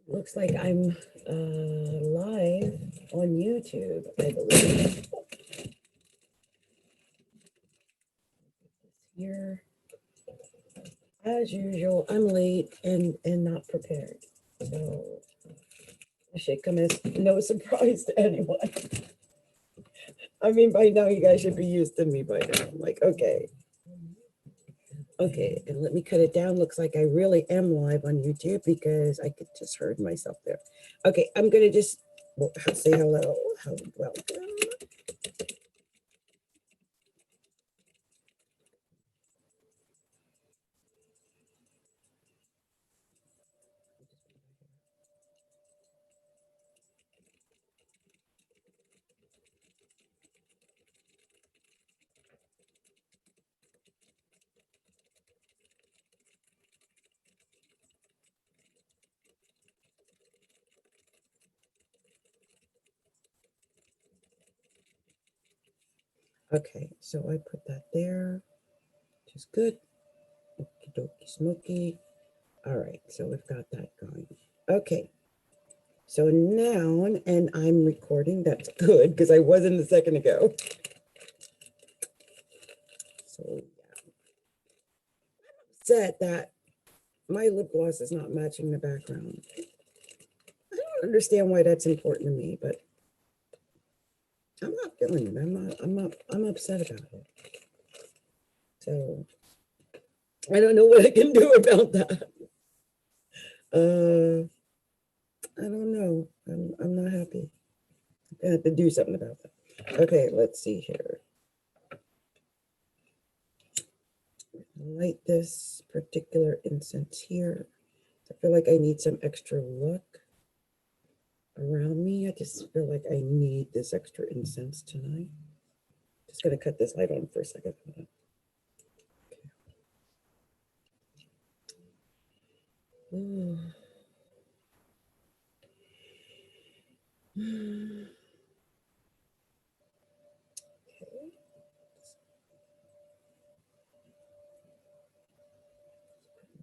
Looks like I'm live on YouTube, I believe. Here, as usual, I'm late and not prepared. So this should come as no surprise to anyone. I mean, by now you guys should be used to me by now. I'm like, okay. Okay, and let me cut it down. Looks like I really am live on YouTube because I could just heard myself there. Okay, I'm gonna just say hello. Welcome. Okay, so I put that there, which is good. Okie dokie smoky. All right, so we've got that going. Okay, so now, and I'm recording, that's good because I wasn't a second ago. So yeah, I'm upset that my lip gloss is not matching the background. I don't understand why that's important to me, but I'm not feeling it. I'm upset about it. So I don't know what I can do about that. I don't know. I'm not happy. I have to do something about that. Okay, let's see here. Light this particular incense here. I feel like I need some extra look around me. I just feel like I need this extra incense tonight. Just gonna cut this light on for a second. Okay.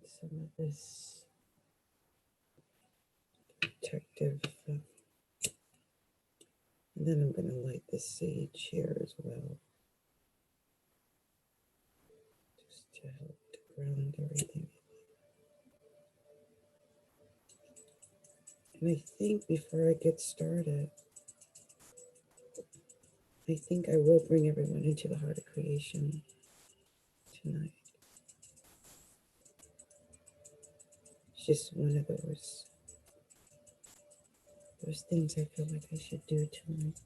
Some of this protective stuff. And then I'm going to light the sage here as well. Just to help to ground everything. And I think before I get started, I think I will bring everyone into the heart of creation tonight. It's just one of those things I feel like I should do tonight.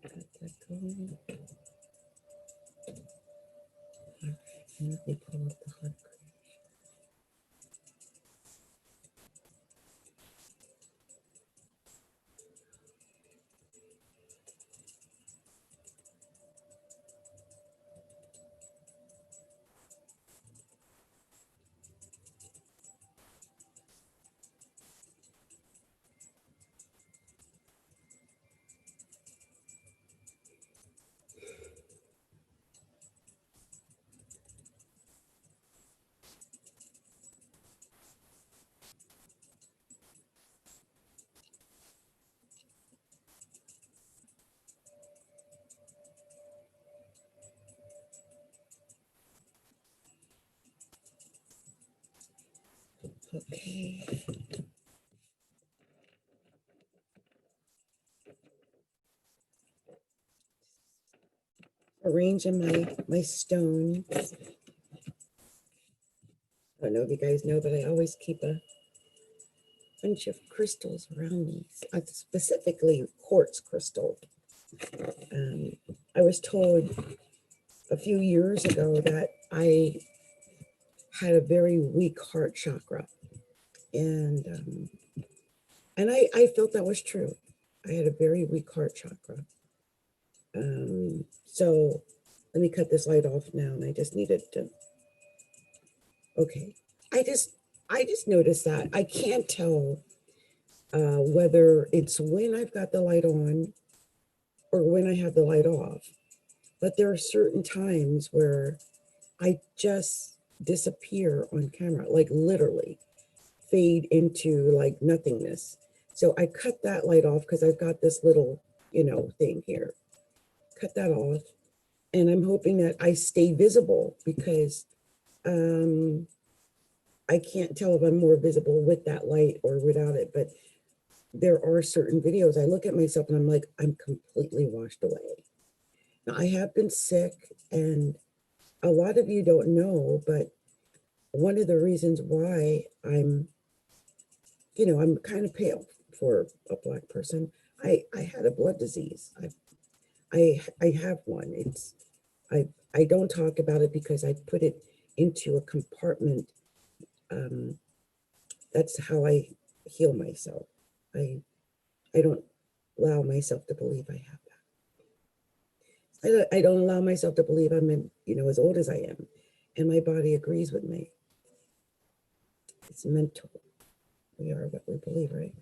Got that going. All right, and let me pull up the heart of creation. Okay. Arranging my stones. I don't know if you guys know, but I always keep a bunch of crystals around me, specifically quartz crystal. I was told a few years ago that I had a very weak heart chakra, and I felt that was true. I had a very weak heart chakra. So let me cut this light off now, and I just needed to. Okay, I just noticed that I can't tell whether it's when I've got the light on or when I have the light off. But there are certain times where I just disappear on camera, like literally fade into like nothingness. So I cut that light off because I've got this little, thing here. Cut that off. And I'm hoping that I stay visible because I can't tell if I'm more visible with that light or without it, but there are certain videos I look at myself and I'm like, I'm completely washed away. Now, I have been sick, and a lot of you don't know, but one of the reasons why I'm kind of pale for a Black person, I had a blood disease. I have one. I don't talk about it because I put it into a compartment. That's how I heal myself. I don't allow myself to believe I have that. I don't allow myself to believe I'm as old as I am, and my body agrees with me. It's mental. We are what we believe, right?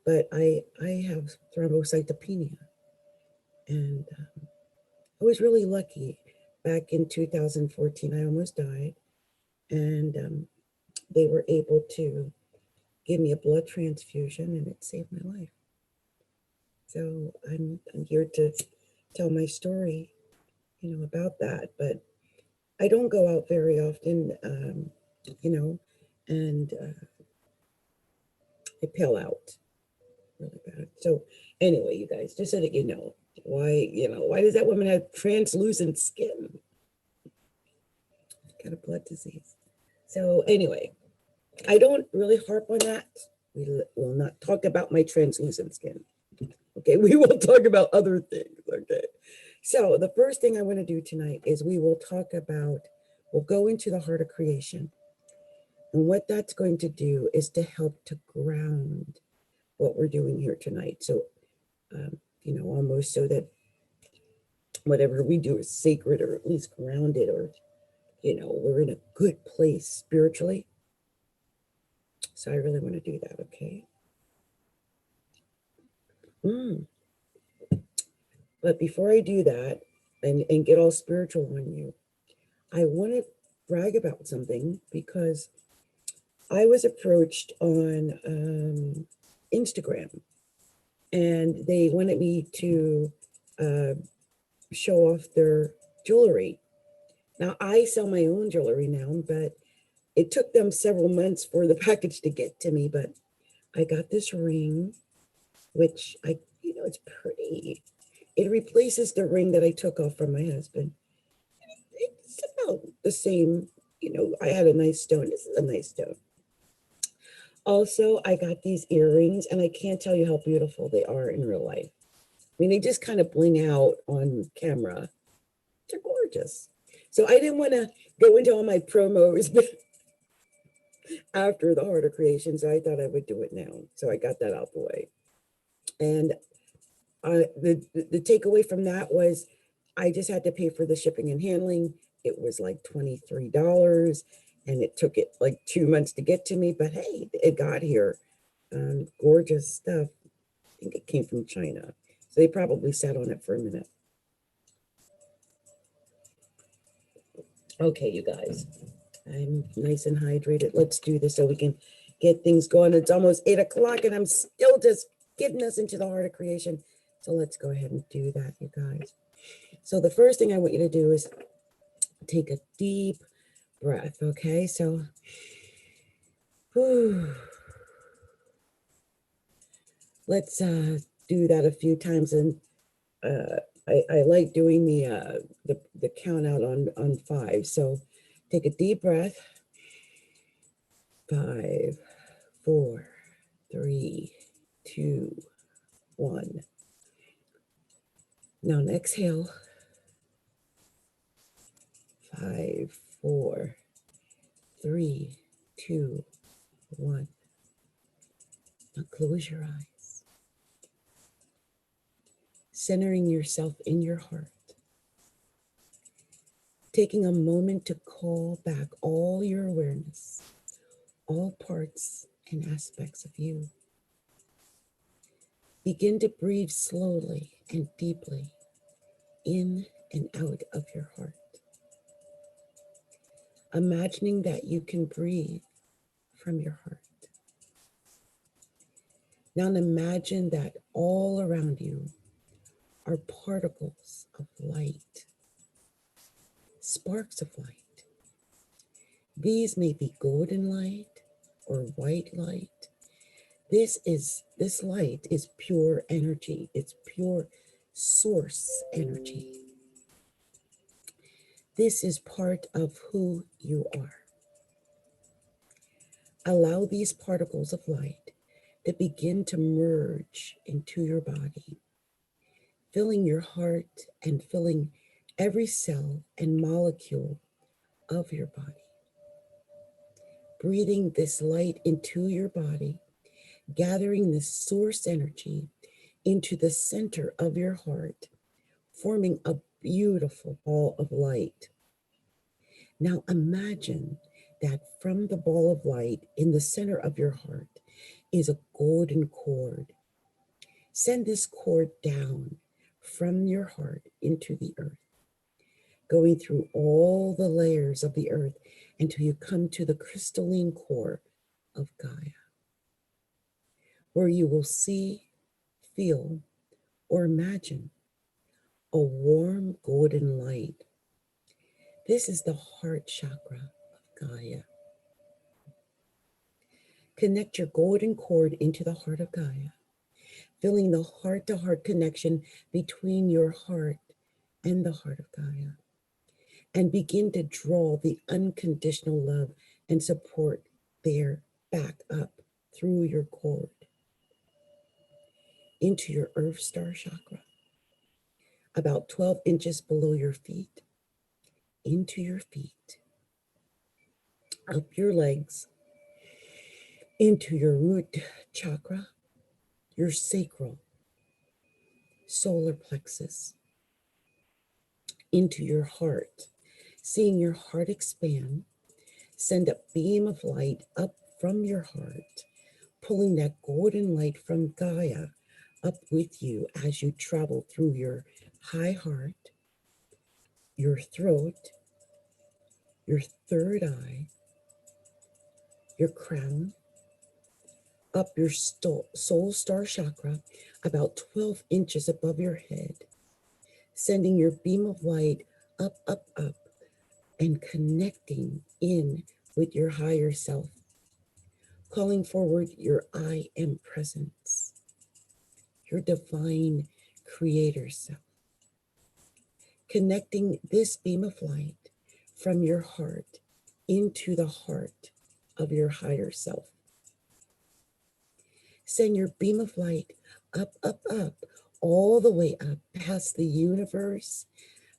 But I have thrombocytopenia, and I was really lucky. Back in 2014, I almost died, and they were able to give me a blood transfusion, and it saved my life. So I'm here to tell my story, about that. But I don't go out very often, and I pale out really bad. So anyway, you guys, just so that you know, why does that woman have translucent skin? Got a blood disease. So anyway, I don't really harp on that. We will not talk about my translucent skin. Okay, we will talk about other things. Okay. So the first thing I want to do tonight is we'll go into the heart of creation. And what that's going to do is to help to ground what we're doing here tonight. So, almost so that whatever we do is sacred, or at least grounded, or, we're in a good place spiritually. So I really want to do that, okay? But before I do that and get all spiritual on you, I want to brag about something, because I was approached on Instagram, and they wanted me to show off their jewelry. Now, I sell my own jewelry now, but it took them several months for the package to get to me. But I got this ring, which it's pretty. It replaces the ring that I took off from my husband. It's about the same. I had a nice stone. This is a nice stone. Also, I got these earrings, and I can't tell you how beautiful they are in real life. I mean, they just kind of bling out on camera. They're gorgeous. So I didn't want to go into all my promos after the Heart of Creation, so I thought I would do it now. So I got that out the way. And the takeaway from that was I just had to pay for the shipping and handling. It was like $23, and it took it like 2 months to get to me. But hey, it got here. Gorgeous stuff. I think it came from China. So they probably sat on it for a minute. Okay, you guys, I'm nice and hydrated. Let's do this so we can get things going. It's almost 8 o'clock, and I'm still just getting us into the heart of creation. So let's go ahead and do that, you guys. So the first thing I want you to do is take a deep breath, okay? So, let's do that a few times. And I like doing the count out on 5. So take a deep breath. 5, 4, 3, 2, 1. Now exhale. 5, 4, 3, 2, 1. Now close your eyes. Centering yourself in your heart. Taking a moment to call back all your awareness, all parts and aspects of you. Begin to breathe slowly and deeply in and out of your heart. imagining that you can breathe from your heart. Now imagine that all around you are particles of light, sparks of light. These may be golden light or white light. This light is pure energy. It's pure source energy. This is part of who you are. Allow these particles of light to begin to merge into your body, filling your heart and filling every cell and molecule of your body. Breathing this light into your body, gathering this source energy into the center of your heart, forming a beautiful ball of light. Now imagine that from the ball of light in the center of your heart is a golden cord. Send this cord down from your heart into the earth, going through all the layers of the earth until you come to the crystalline core of Gaia, where you will see, feel, or imagine a warm golden light. This is the heart chakra of Gaia. Connect your golden cord into the heart of Gaia, feeling the heart-to-heart connection between your heart and the heart of Gaia, and begin to draw the unconditional love and support there back up through your cord into your earth star chakra, about 12 inches below your feet, into your feet, up your legs, into your root chakra, your sacral, solar plexus, into your heart. Seeing your heart expand, send a beam of light up from your heart, pulling that golden light from Gaia up with you as you travel through your high heart, your throat, your third eye, your crown, up your soul star chakra, about 12 inches above your head, sending your beam of light up, up, up, and connecting in with your higher self, calling forward your I am presence, your divine creator self, connecting this beam of light from your heart into the heart of your higher self. Send your beam of light up, up, up, all the way up past the universe,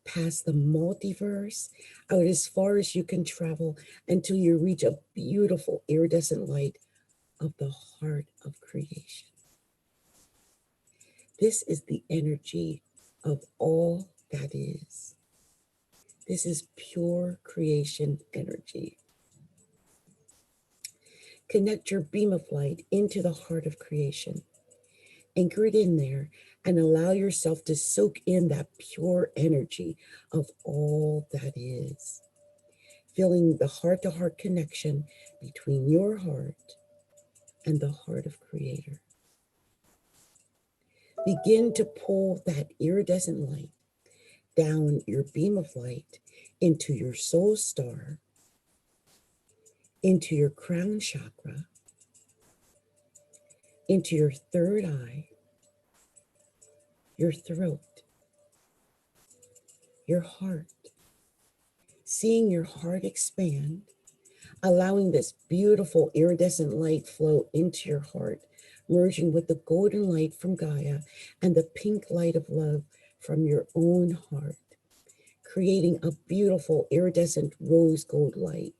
past the multiverse, out as far as you can travel until you reach a beautiful iridescent light of the heart of creation. This is the energy of all that is. This is pure creation energy. Connect your beam of light into the heart of creation. Anchor it in there and allow yourself to soak in that pure energy of all that is. Feeling the heart-to-heart connection between your heart and the heart of Creator. Begin to pull that iridescent light down your beam of light into your soul star, into your crown chakra, into your third eye, your throat, your heart. Seeing your heart expand, allowing this beautiful iridescent light flow into your heart, merging with the golden light from Gaia and the pink light of love from your own heart, creating a beautiful iridescent rose gold light,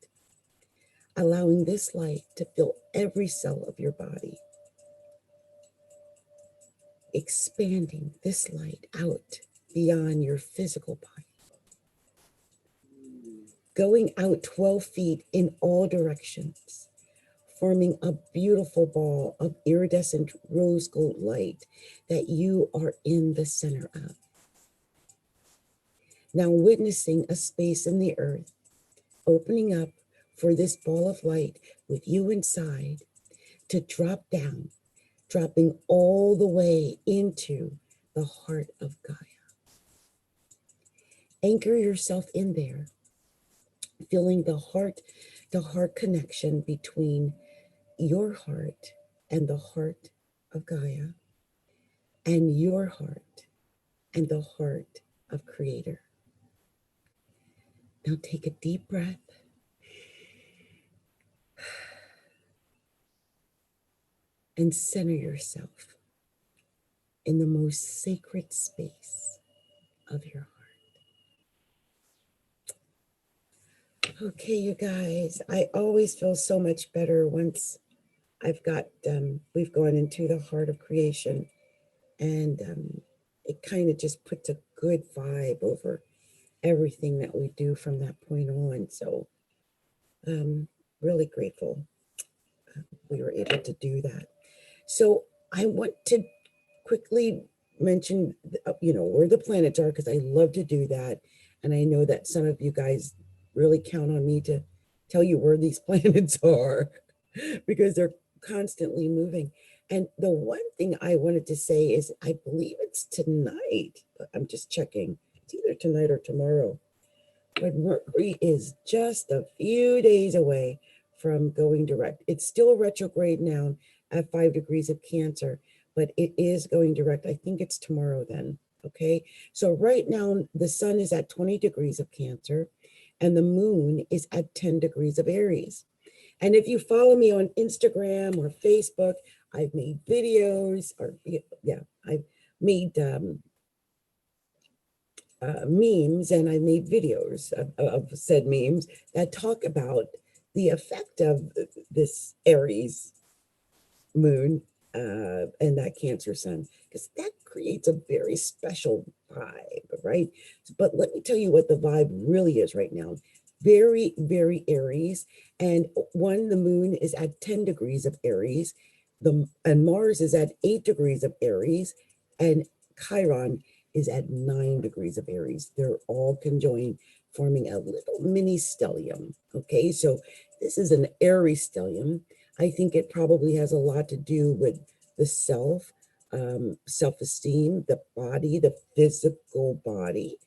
allowing this light to fill every cell of your body, expanding this light out beyond your physical body, going out 12 feet in all directions, forming a beautiful ball of iridescent rose gold light that you are in the center of. Now witnessing a space in the earth opening up for this ball of light with you inside to drop down, dropping all the way into the heart of Gaia. Anchor yourself in there, feeling the heart connection between your heart and the heart of Gaia, and your heart and the heart of Creator. Now take a deep breath. And center yourself in the most sacred space of your heart. Okay, you guys, I always feel so much better once we've gone into the heart of creation, and it kind of just puts a good vibe over everything that we do from that point on. So really grateful we were able to do that. So I want to quickly mention, where the planets are, because I love to do that. And I know that some of you guys really count on me to tell you where these planets are because they're constantly moving. And the one thing I wanted to say is I believe it's tonight. I'm just checking. It's either tonight or tomorrow. But Mercury is just a few days away from going direct. It's still retrograde now at 5 degrees of Cancer, but it is going direct. I think it's tomorrow then. Okay. So right now the sun is at 20 degrees of Cancer and the moon is at 10 degrees of Aries. And if you follow me on Instagram or Facebook, I've made videos I've made memes, and I made videos of said memes that talk about the effect of this Aries moon and that Cancer sun, because that creates a very special vibe, right? But let me tell you what the vibe really is right now. Very, very Aries. And the moon is at 10 degrees of Aries, and Mars is at 8 degrees of Aries, and Chiron is at 9 degrees of Aries. They're all conjoined, forming a little mini stellium. Okay, so this is an Aries stellium. I think it probably has a lot to do with the self-esteem, the body, the physical body.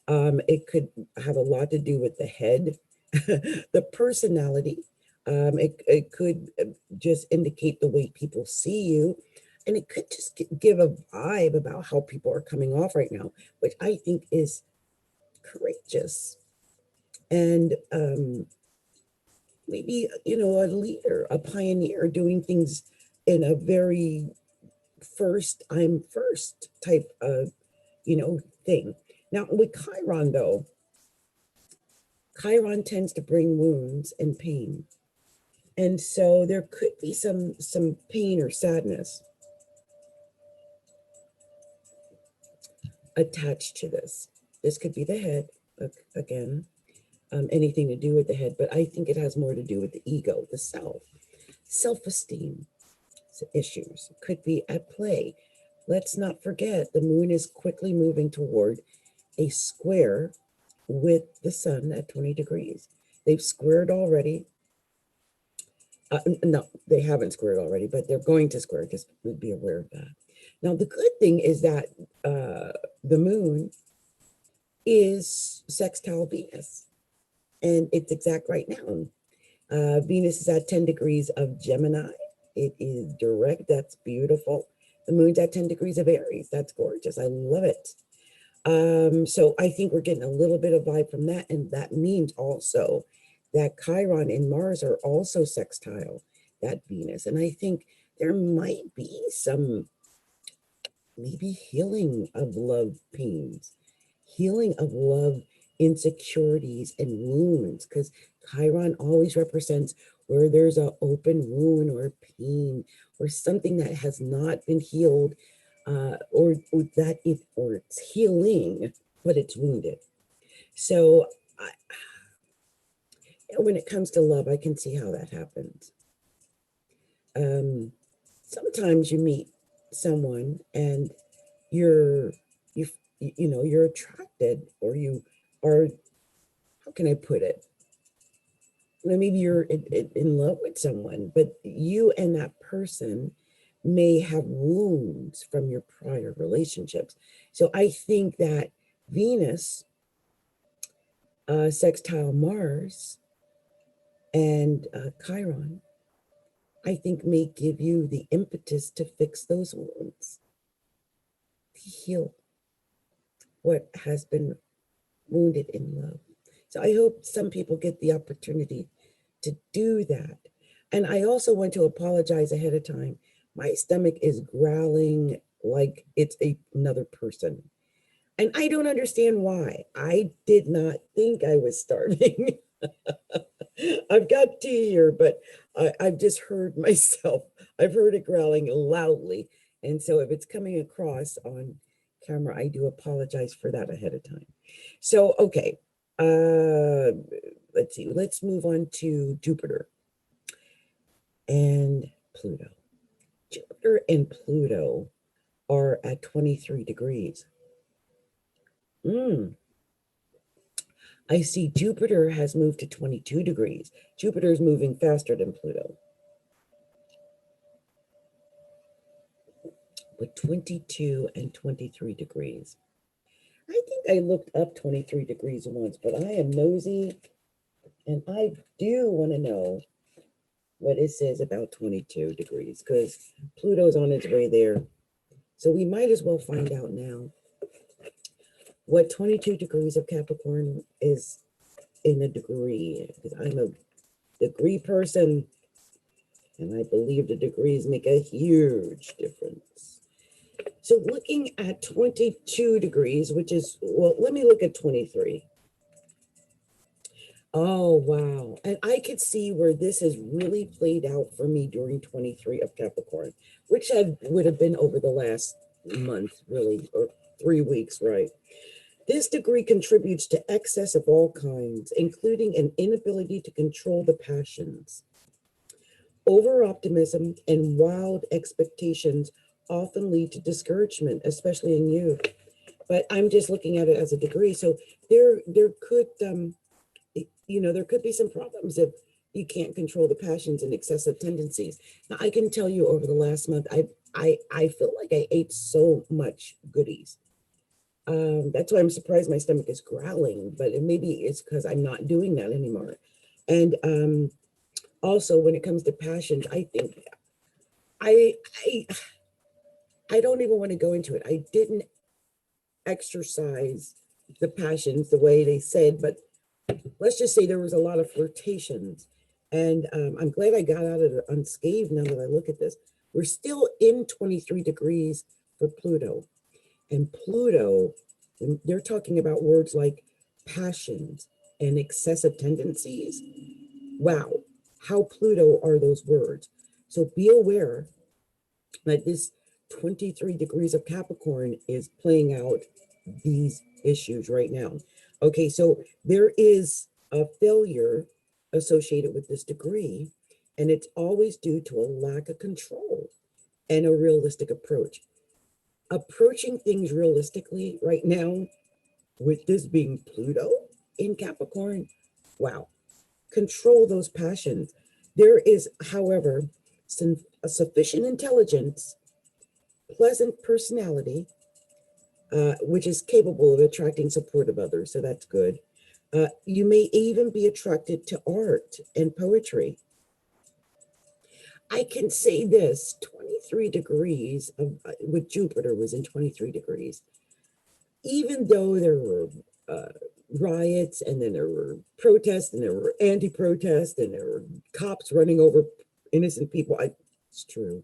It could have a lot to do with the head, the personality. It could just indicate the way people see you. And it could just give a vibe about how people are coming off right now, which I think is courageous. And maybe, a leader, a pioneer doing things in a very I'm first type of, thing. Now with Chiron though, Chiron tends to bring wounds and pain. And so there could be some pain or sadness attached to this. This could be the head, again, anything to do with the head, but I think it has more to do with the ego, the self-esteem issues could be at play. Let's not forget the moon is quickly moving toward a square with the sun at 20 degrees. They've squared already. No, they haven't squared already, but they're going to square. Just be aware of that. Now, the good thing is that the moon is sextile Venus, and it's exact right now. Venus is at 10 degrees of Gemini. It is direct. That's beautiful. The moon's at 10 degrees of Aries. That's gorgeous. I love it. So I think we're getting a little bit of vibe from that. And that means also that Chiron and Mars are also sextile that Venus. And I think there might be some maybe healing of love pains, healing of love insecurities and wounds, because Chiron always represents where there's an open wound or pain or something that has not been healed, or it's healing, but it's wounded. So when it comes to love, I can see how that happens. Sometimes you meet someone and you're attracted, or you are, how can I put it? maybe you're in love with someone, but you and that person may have wounds from your prior relationships. So I think that Venus, sextile Mars, and Chiron, I think may give you the impetus to fix those wounds, to heal what has been wounded in love. So I hope some people get the opportunity to do that. And I also want to apologize ahead of time. My stomach is growling like it's another person. And I don't understand why. I did not think I was starving. I've got tea here, but I've just heard myself. I've heard it growling loudly. And so if it's coming across on camera, I do apologize for that ahead of time. So, okay. Let's see. Let's move on to Jupiter and Pluto. Jupiter and Pluto are at 23 degrees. I see Jupiter has moved to 22 degrees. Jupiter is moving faster than Pluto. But 22 and 23 degrees. I think I looked up 23 degrees once, but I am nosy and I do want to know what it says about 22 degrees because Pluto's on its way there. So we might as well find out now what 22 degrees of Capricorn is in a degree, because I'm a degree person and I believe the degrees make a huge difference. So looking at 22 degrees, which is, well, let me look at 23. Oh, wow. And I could see where this has really played out for me during 23 of Capricorn, which would have been over the last month, really, or 3 weeks, right? This degree contributes to excess of all kinds, including an inability to control the passions. Over-optimism and wild expectations often lead to discouragement, especially in youth. But I'm just looking at it as a degree. So there could, there could be some problems if you can't control the passions and excessive tendencies. Now, I can tell you over the last month, I feel like I ate so much goodies. That's why I'm surprised my stomach is growling, but maybe it's because I'm not doing that anymore. And also when it comes to passions, I think I don't even want to go into it. I didn't exercise the passions the way they said, but let's just say there was a lot of flirtations. And I'm glad I got out of it unscathed now that I look at this. We're still in 23 degrees for Pluto. And Pluto, when they're talking about words like passions and excessive tendencies, wow, how Pluto are those words? So be aware that this 23 degrees of Capricorn is playing out these issues right now. Okay, so there is a failure associated with this degree, and it's always due to a lack of control and a realistic approach. Approaching things realistically right now, with this being Pluto in Capricorn, wow, control those passions. There is, however, a sufficient intelligence, pleasant personality, which is capable of attracting support of others, so that's good. You may even be attracted to art and poetry. I can say this, 23 degrees with Jupiter was in 23 degrees. Even though there were riots, and then there were protests, and there were anti-protests, and there were cops running over innocent people. It's true.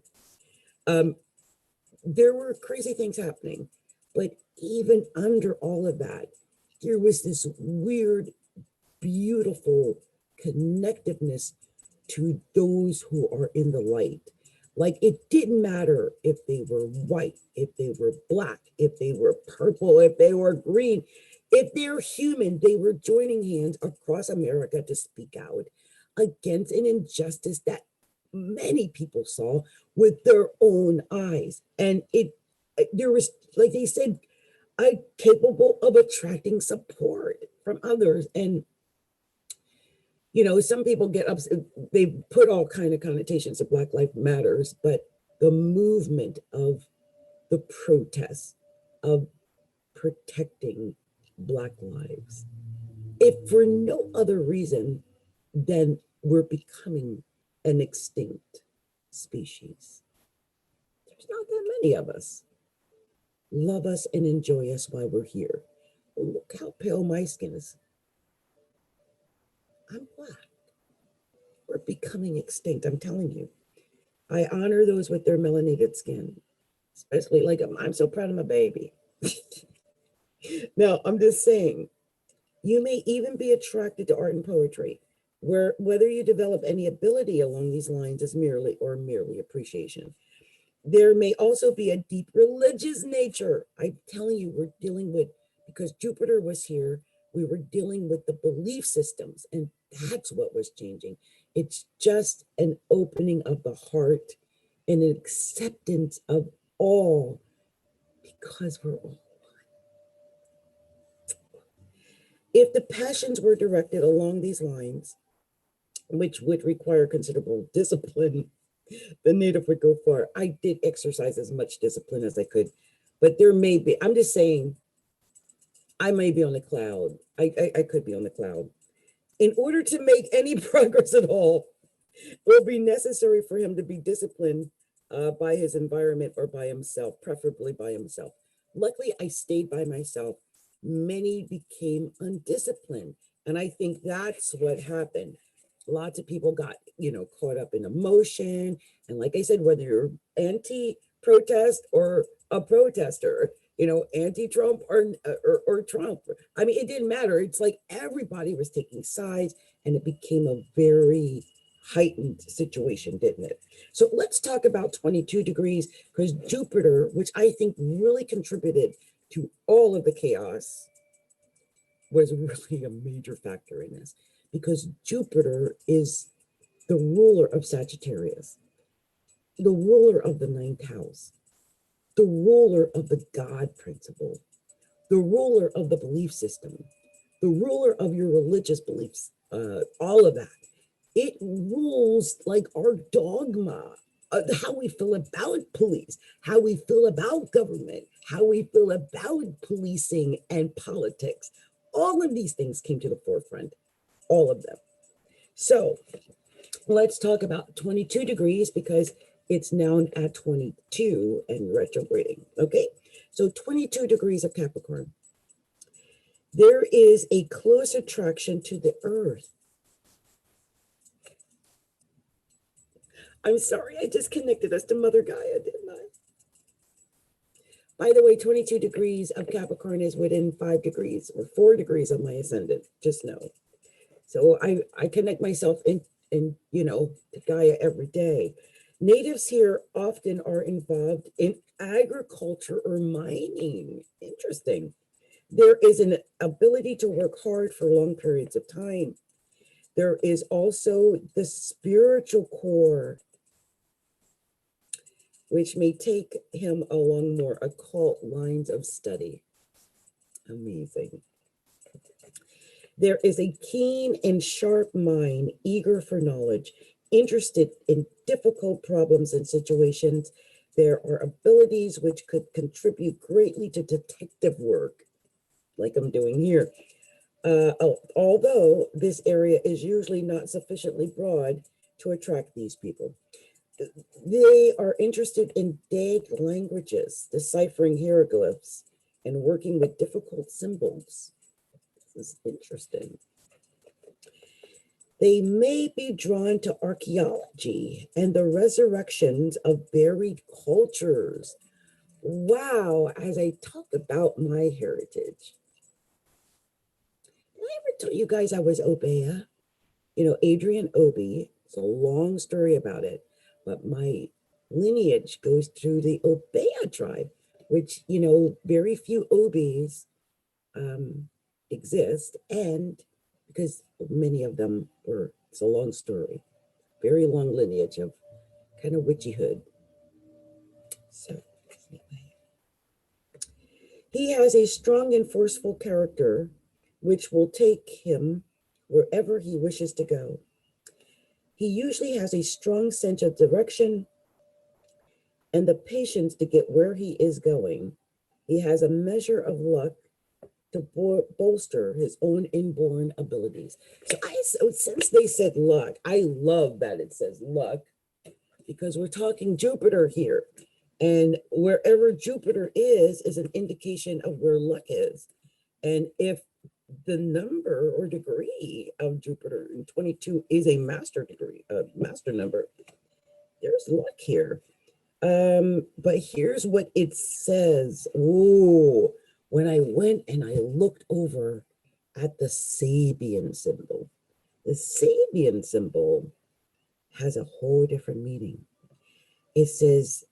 There were crazy things happening, but even under all of that, there was this weird, beautiful connectiveness to those who are in the light. Like, it didn't matter if they were white, if they were black, if they were purple, if they were green. If they're human, they were joining hands across America to speak out against an injustice that many people saw with their own eyes. And there was, like they said, capable of attracting support from others. And some people get upset. They put all kind of connotations of Black Lives Matters, but the movement of the protests of protecting Black lives, if for no other reason than we're becoming an extinct species. There's not that many of us. Love us and enjoy us while we're here. Look how pale my skin is. I'm Black. We're becoming extinct, I'm telling you. I honor those with their melanated skin, especially like I'm so proud of my baby. Now, I'm just saying, you may even be attracted to art and poetry, where whether you develop any ability along these lines is merely appreciation. There may also be a deep religious nature. I'm telling you, we're dealing with, because Jupiter was here, we were dealing with the belief systems, and that's what was changing. It's just an opening of the heart and an acceptance of all, because we're all. If the passions were directed along these lines, which would require considerable discipline, the native would go far. I did exercise as much discipline as I could, but there may be, I'm just saying, I may be on the cloud. I could be on the cloud. In order to make any progress at all, it will be necessary for him to be disciplined by his environment or by himself, preferably by himself. Luckily, I stayed by myself. Many became undisciplined. And I think that's what happened. Lots of people got, caught up in emotion. And like I said, whether you're anti-protest or a protester, anti-Trump or Trump, I mean, it didn't matter. It's like everybody was taking sides, and it became a very heightened situation, didn't it? So let's talk about 22 degrees, because Jupiter, which I think really contributed to all of the chaos, was really a major factor in this, because Jupiter is the ruler of Sagittarius, the ruler of the ninth house, the ruler of the God principle, the ruler of the belief system, the ruler of your religious beliefs, all of that. It rules like our dogma, how we feel about police, how we feel about government, how we feel about policing and politics. All of these things came to the forefront, all of them. So let's talk about 22 degrees, because it's now at 22 and retrograding, okay? So 22 degrees of Capricorn. There is a close attraction to the earth. I'm sorry, I just connected us to Mother Gaia, didn't I? By the way, 22 degrees of Capricorn is within 5 degrees or 4 degrees of my ascendant, just know. So I connect myself in to Gaia every day. Natives here often are involved in agriculture or mining. Interesting. There is an ability to work hard for long periods of time. There is also the spiritual core, which may take him along more occult lines of study. Amazing. There is a keen and sharp mind, eager for knowledge, interested in difficult problems and situations. There are abilities which could contribute greatly to detective work, like I'm doing here. Although this area is usually not sufficiently broad to attract these people. They are interested in dead languages, deciphering hieroglyphs, and working with difficult symbols. This is interesting. They may be drawn to archaeology and the resurrections of buried cultures. Wow, as I talk about my heritage. Did I ever tell you guys I was Obeah? Adrienne Obi, it's a long story about it, but my lineage goes through the Obeah tribe, which, very few Obis exist, and because many of them were, it's a long story, very long lineage of kind of witchyhood. So anyway, he has a strong and forceful character, which will take him wherever he wishes to go. He usually has a strong sense of direction and the patience to get where he is going. He has a measure of luck to bolster his own inborn abilities. So since they said luck, I love that it says luck, because we're talking Jupiter here. And wherever Jupiter is an indication of where luck is. And if the number or degree of Jupiter in 22 is a master degree, a master number, there's luck here. But here's what it says. Ooh, when I went and I looked over at the Sabian symbol, the Sabian symbol has a whole different meaning. It says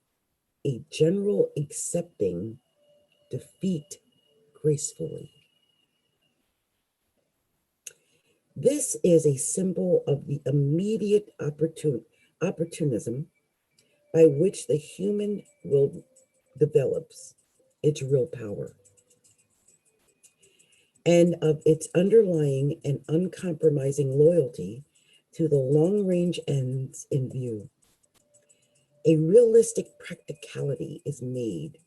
a general accepting defeat gracefully. This is a symbol of the immediate opportunism by which the human will develops its real power, and of its underlying and uncompromising loyalty to the long-range ends in view. A realistic practicality is made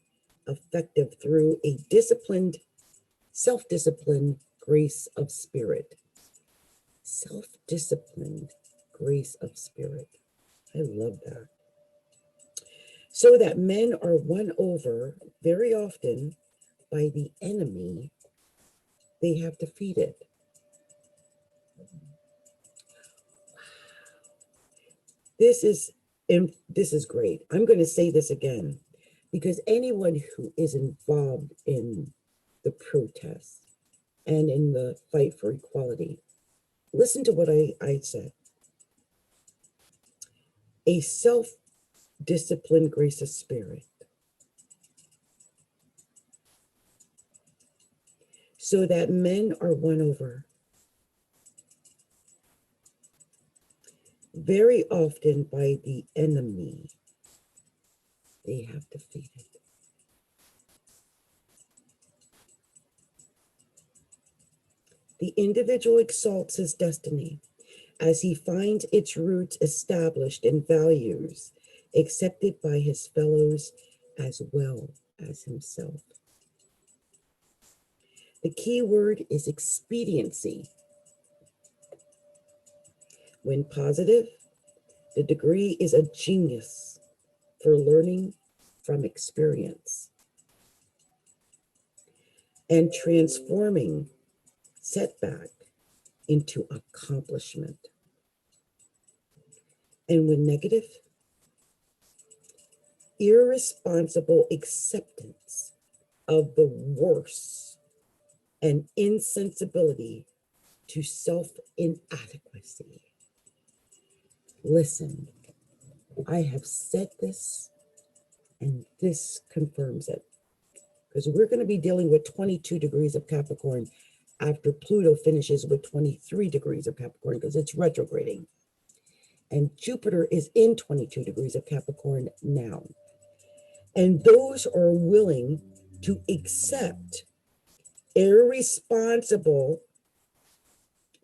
effective through a disciplined, self-disciplined grace of spirit. Self-disciplined grace of spirit. I love that. So that men are won over very often by the enemy they have defeated. This is great. I'm going to say this again, because anyone who is involved in the protests and in the fight for equality, listen to what I said. A self-disciplined grace of spirit. So that men are won over very often by the enemy they have defeated. The individual exalts his destiny as he finds its roots established in values accepted by his fellows as well as himself. The key word is expediency. When positive, the degree is a genius for learning from experience and transforming setback into accomplishment. And when negative, irresponsible acceptance of the worst and insensibility to self-inadequacy. Listen, I have said this, and this confirms it, because we're going to be dealing with 22 degrees of Capricorn after Pluto finishes with 23 degrees of Capricorn, because it's retrograding. And Jupiter is in 22 degrees of Capricorn now. And those are willing to accept irresponsible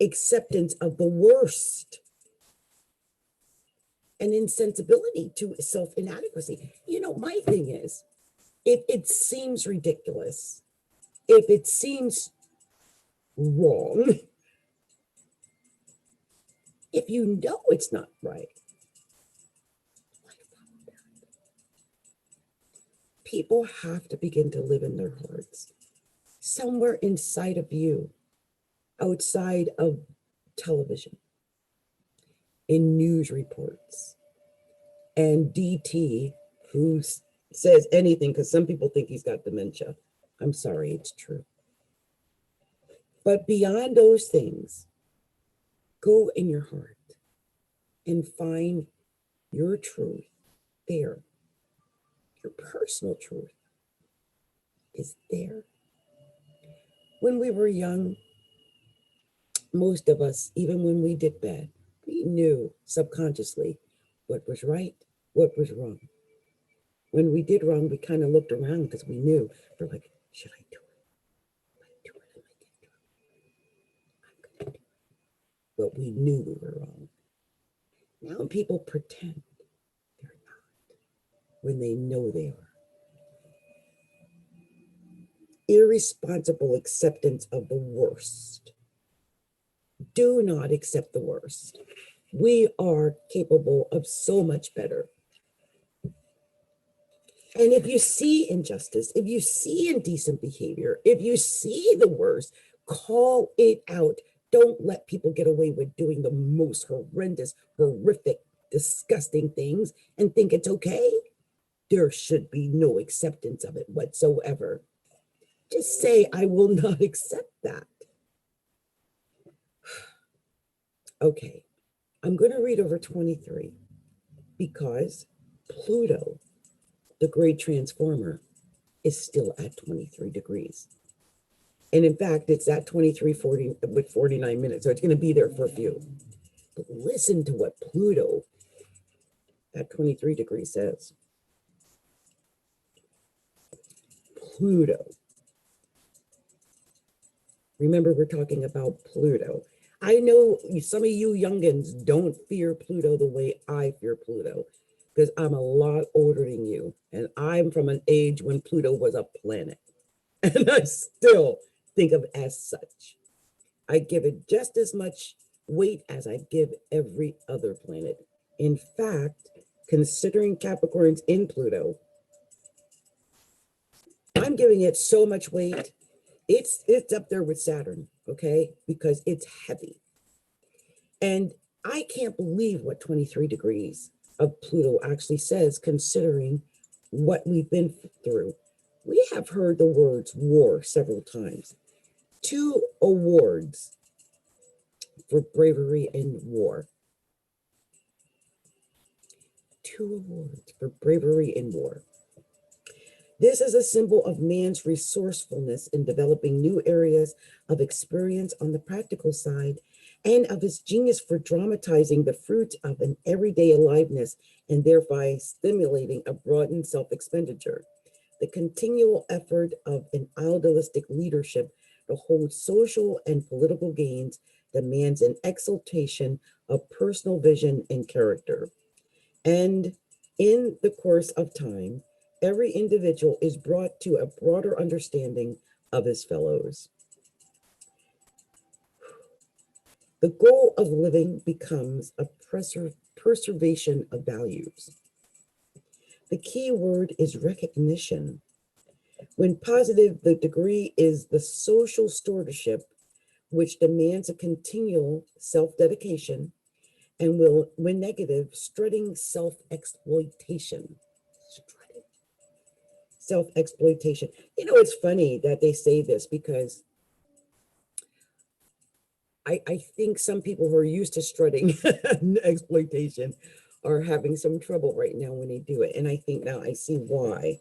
acceptance of the worst and insensibility to self-inadequacy. You know, my thing is, if it seems ridiculous, if it seems wrong, if you know it's not right, people have to begin to live in their hearts. Somewhere inside of you, outside of television, in news reports, and DT, who says anything, because some people think he's got dementia. I'm sorry, it's true. But beyond those things, go in your heart and find your truth there. Your personal truth is there. When we were young, most of us, even when we did bad, we knew subconsciously what was right, what was wrong. When we did wrong, we kind of looked around because we knew. We're like, should I do it? Am I do it? Am I going to do it? I'm going to do it. but we knew we were wrong. Now people pretend they're not when they know they are. Irresponsible acceptance of the worst. Do not accept the worst. We are capable of so much better. And if you see injustice, if you see indecent behavior, if you see the worst, call it out. Don't let people get away with doing the most horrendous, horrific, disgusting things and think it's okay. There should be no acceptance of it whatsoever. Just say, I will not accept that. Okay, I'm going to read over 23 because Pluto, the great transformer, is still at 23 degrees. And in fact, it's at 23:40 with 49 minutes. So it's going to be there for a few. But listen to what Pluto at 23 degrees says. Pluto. Remember, we're talking about Pluto. I know some of you youngins don't fear Pluto the way I fear Pluto, because I'm a lot older than you. And I'm from an age when Pluto was a planet. And I still think of it as such. I give it just as much weight as I give every other planet. In fact, considering Capricorns in Pluto, I'm giving it so much weight. It's up there with Saturn, okay? Because it's heavy. And I can't believe what 23 degrees of Pluto actually says, considering what we've been through. We have heard the words war several times. 2 awards for bravery in war. 2 awards for bravery in war. This is a symbol of man's resourcefulness in developing new areas of experience on the practical side, and of his genius for dramatizing the fruits of an everyday aliveness and thereby stimulating a broadened self-expenditure. The continual effort of an idealistic leadership to hold social and political gains demands an exaltation of personal vision and character. And in the course of time, every individual is brought to a broader understanding of his fellows. The goal of living becomes a preservation of values. The key word is recognition. When positive, the degree is the social stewardship, which demands a continual self-dedication, and will, when negative, strutting self-exploitation. Self-exploitation. You know, it's funny that they say this because I think some people who are used to strutting exploitation are having some trouble right now when they do it. And I think now I see why.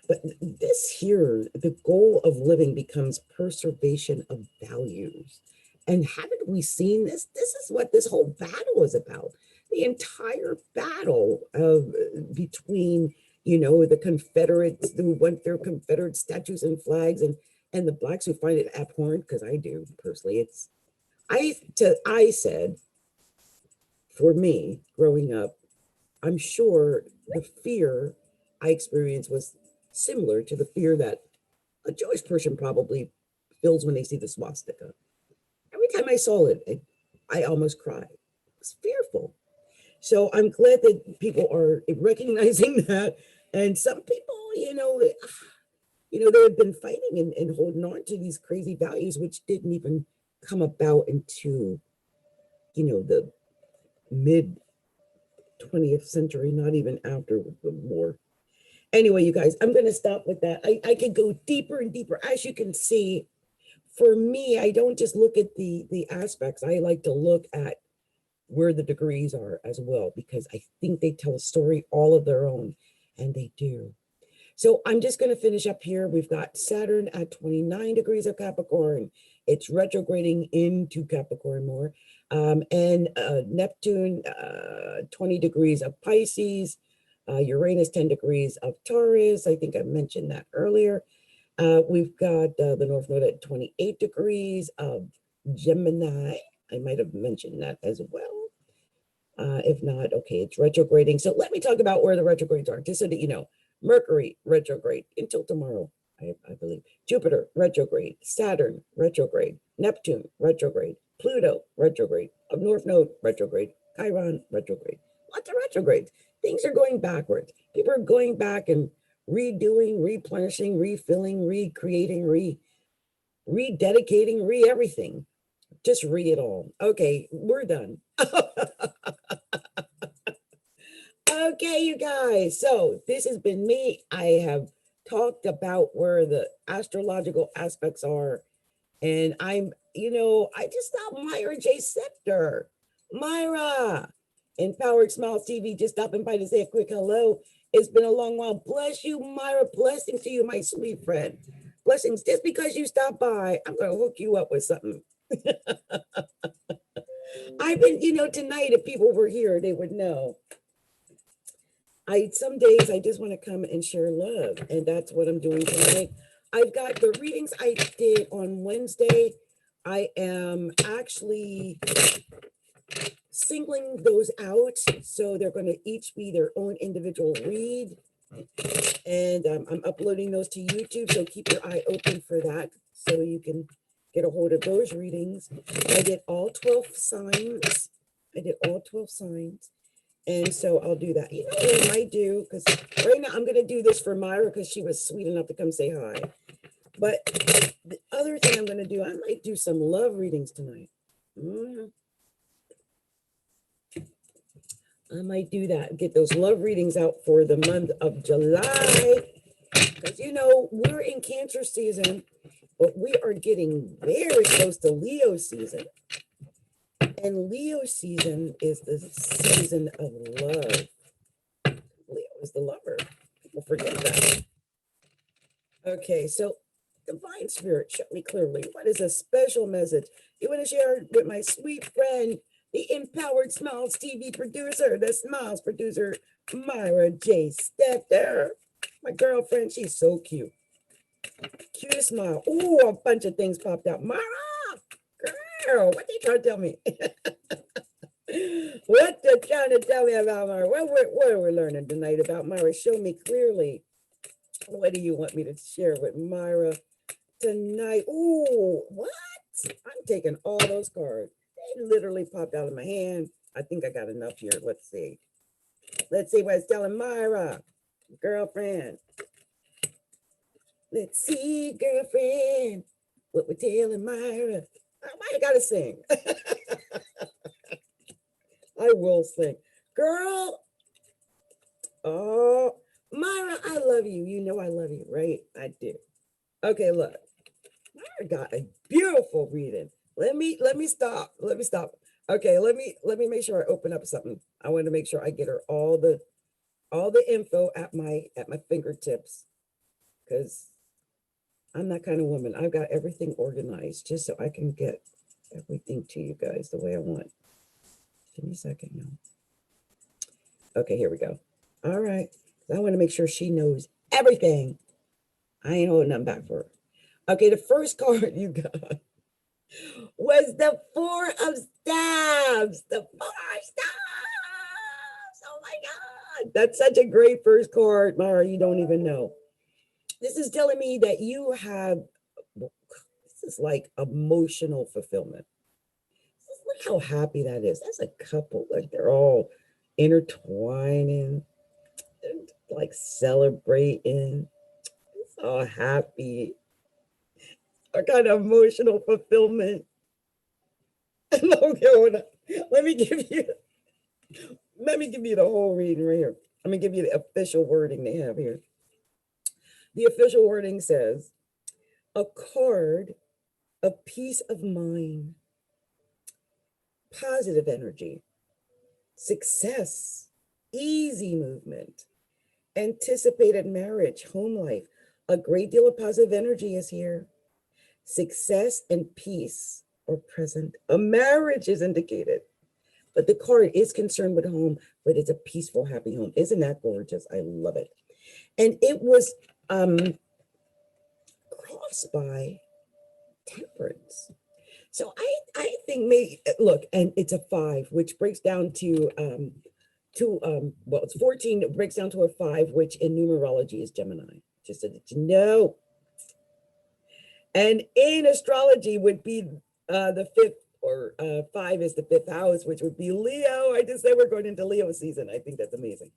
But this here, the goal of living becomes preservation of values. And haven't we seen this? This is what this whole battle is about. The entire battle of between, you know, the Confederates who went their Confederate statues and flags, and the blacks who find it abhorrent, because I do personally. I said, for me growing up, I'm sure the fear I experienced was similar to the fear that a Jewish person probably feels when they see the swastika. Every time I saw it, I almost cried. It was fearful. So I'm glad that people are recognizing that. And some people, they've been fighting and holding on to these crazy values, which didn't even come about into, the mid 20th century, not even after the war. Anyway, you guys, I'm going to stop with that. I could go deeper and deeper. As you can see, for me, I don't just look at the aspects. I like to look at where the degrees are as well, because I think they tell a story all of their own, and they do. So I'm just going to finish up here. We've got Saturn at 29 degrees of Capricorn. It's retrograding into Capricorn more. And Neptune, 20 degrees of Pisces. Uranus, 10 degrees of Taurus. I think I mentioned that earlier. We've got the North Node at 28 degrees of Gemini. I might have mentioned that as well. If not, okay, it's retrograding. So let me talk about where the retrogrades are, just so that you know. Mercury retrograde until tomorrow, I believe. Jupiter retrograde, Saturn retrograde, Neptune retrograde, Pluto retrograde, of North Node retrograde, Chiron retrograde. Lots of retrogrades. Things are going backwards. People are going back and redoing, replenishing, refilling, recreating, rededicating, everything. Just it all. Okay, we're done. Okay, you guys. So this has been me. I have talked about where the astrological aspects are. And I just stopped Myra J. Stepter. Myra. Empowered Smiles TV, just stopping by to say a quick hello. It's been a long while. Bless you, Myra. Blessings to you, my sweet friend. Blessings. Just because you stopped by, I'm going to hook you up with something. I've been, tonight, if people were here, they would know. Some days I just want to come and share love, and that's what I'm doing tonight. I've got the readings I did on Wednesday. I am actually singling those out, so they're going to each be their own individual read, and I'm uploading those to YouTube, so keep your eye open for that, so you can get a hold of those readings. I did all 12 signs. And so I'll do that. You know what I might do? Because right now I'm going to do this for Myra because she was sweet enough to come say hi. But the other thing I'm going to do, I might do some love readings tonight. I might do that. Get those love readings out for the month of July. Because, we're in Cancer season, but we are getting very close to Leo season. And Leo season is the season of love. Leo is the lover. People forget that. Okay, so Divine Spirit, show me clearly. What is a special message you want to share with my sweet friend, the Empowered Smiles TV producer, the Smiles producer, Myra J. Stepter. My girlfriend, she's so cute. Cutest smile. Oh, a bunch of things popped out. Myra, girl, what they trying to tell me? What they're trying to tell me about Myra? What are we learning tonight about Myra? Show me clearly. What do you want me to share with Myra tonight? Oh, what? I'm taking all those cards. They literally popped out of my hand. I think I got enough here. Let's see. Let's see what it's telling Myra. Girlfriend. Let's see, girlfriend. What we're telling Myra. Why I gotta sing? I will sing. Girl. Oh, Myra, I love you. You know I love you, right? I do. Okay, look. Myra got a beautiful reading. Let me stop. Okay, let me make sure I open up something. I want to make sure I get her all the info at my fingertips, because I'm that kind of woman. I've got everything organized just so I can get everything to you guys the way I want. Give me a second now. Okay, here we go. All right. I want to make sure she knows everything. I ain't holding nothing back for her. Okay, the first card you got was the Four of Staves. The Four of Staves. Oh my God. That's such a great first card, Myra. You don't even know. This is telling me that you have, this is like emotional fulfillment. Look how happy that is. That's a couple, like they're all intertwining, and like celebrating. It's all happy. A kind of emotional fulfillment. Okay, let me give you the whole reading right here. Let me give you the official wording they have here. The official wording says, a card of peace of mind, positive energy, success, easy movement, anticipated marriage, home life. A great deal of positive energy is here. Success and peace are present. A marriage is indicated, but the card is concerned with home, but it's a peaceful, happy home. Isn't that gorgeous? I love it. And it was crossed by Temperance. So I think maybe, look, and it's a 5, which breaks down to well, it's 14, it breaks down to a 5, which in numerology is Gemini. Just so that you know. And in astrology would be the 5th, or 5 is the 5th house, which would be Leo. I just said we're going into Leo season. I think that's amazing.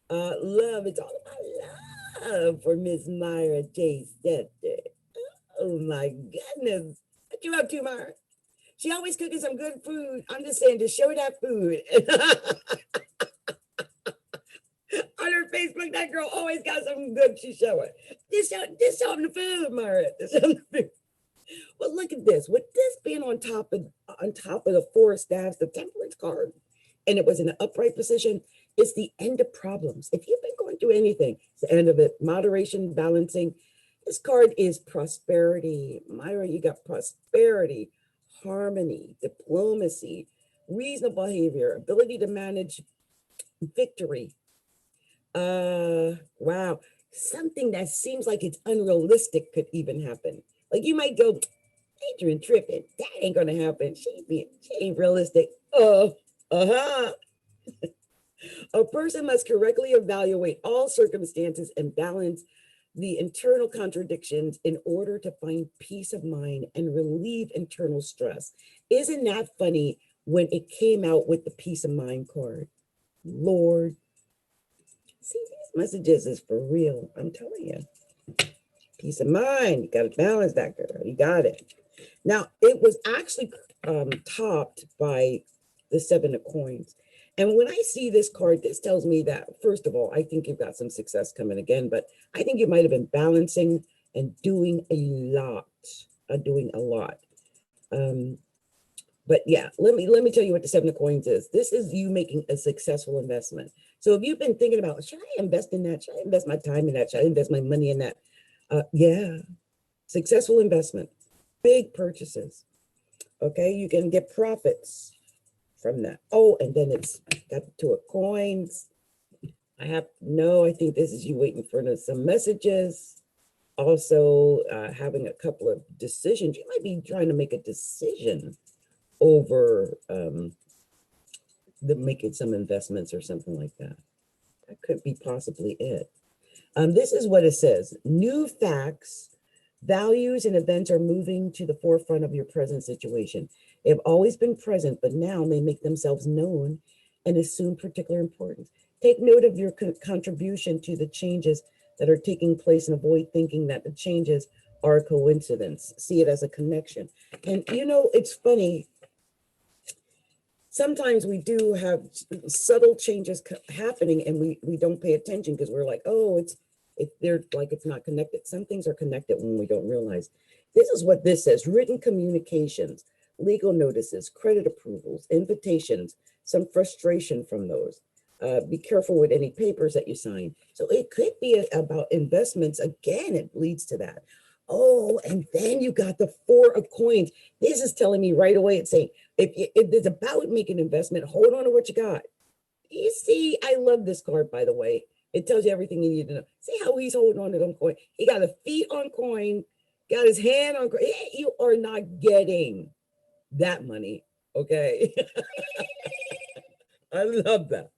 Love, it's all about love for Miss Myra J. Stepter. Oh my goodness. What you up to, Myra? She always cooking some good food. I'm just saying, to show that food. On her Facebook, that girl always got something good she's showing. Just show them the food, Myra. Just show them the food. Well, look at this. With this being on top of the 4 staffs, the temperance card, and it was in an upright position, it's the end of problems. If you've been going through anything, it's the end of it. Moderation, balancing. This card is prosperity. Myra, you got prosperity, harmony, diplomacy, reasonable behavior, ability to manage, victory. Wow. Something that seems like it's unrealistic could even happen. Like you might go, Adrienne tripping. That ain't gonna happen. She ain't realistic. Uh-huh. A person must correctly evaluate all circumstances and balance the internal contradictions in order to find peace of mind and relieve internal stress. Isn't that funny when it came out with the peace of mind card? Lord, see, these messages is for real. I'm telling you. Peace of mind. You got to balance that, girl. You got it. Now, it was actually topped by the 7 of coins. And when I see this card, this tells me that, first of all, I think you've got some success coming again, but I think you might have been balancing and doing a lot, But yeah, let me tell you what the 7 of coins is. This is you making a successful investment. So if you've been thinking about, should I invest in that? Should I invest my time in that? Should I invest my money in that? Yeah, successful investment, big purchases. Okay, you can get profits from that. Oh, and then it's got the 2 of coins. I think this is you waiting for some messages. Also, having a couple of decisions. You might be trying to make a decision over making some investments or something like that. That could be possibly it. This is what it says. New facts, values, and events are moving to the forefront of your present situation. They've always been present, but now may make themselves known and assume particular importance. Take note of your contribution to the changes that are taking place and avoid thinking that the changes are a coincidence. See it as a connection. And it's funny. Sometimes we do have subtle changes happening and we don't pay attention because we're like, oh, they're like, it's not connected. Some things are connected when we don't realize. This is what this says: written communications, legal notices, credit approvals, invitations, some frustration from those. Be careful with any papers that you sign. So it could be about investments. Again, it leads to that. Oh, and then you got the 4 of coins. This is telling me right away, it's saying, if it's about making an investment, hold on to what you got. You see, I love this card, by the way. It tells you everything you need to know. See how he's holding on to them coin. He got his feet on coin, got his hand on coin. You are not getting that money, okay? I love that.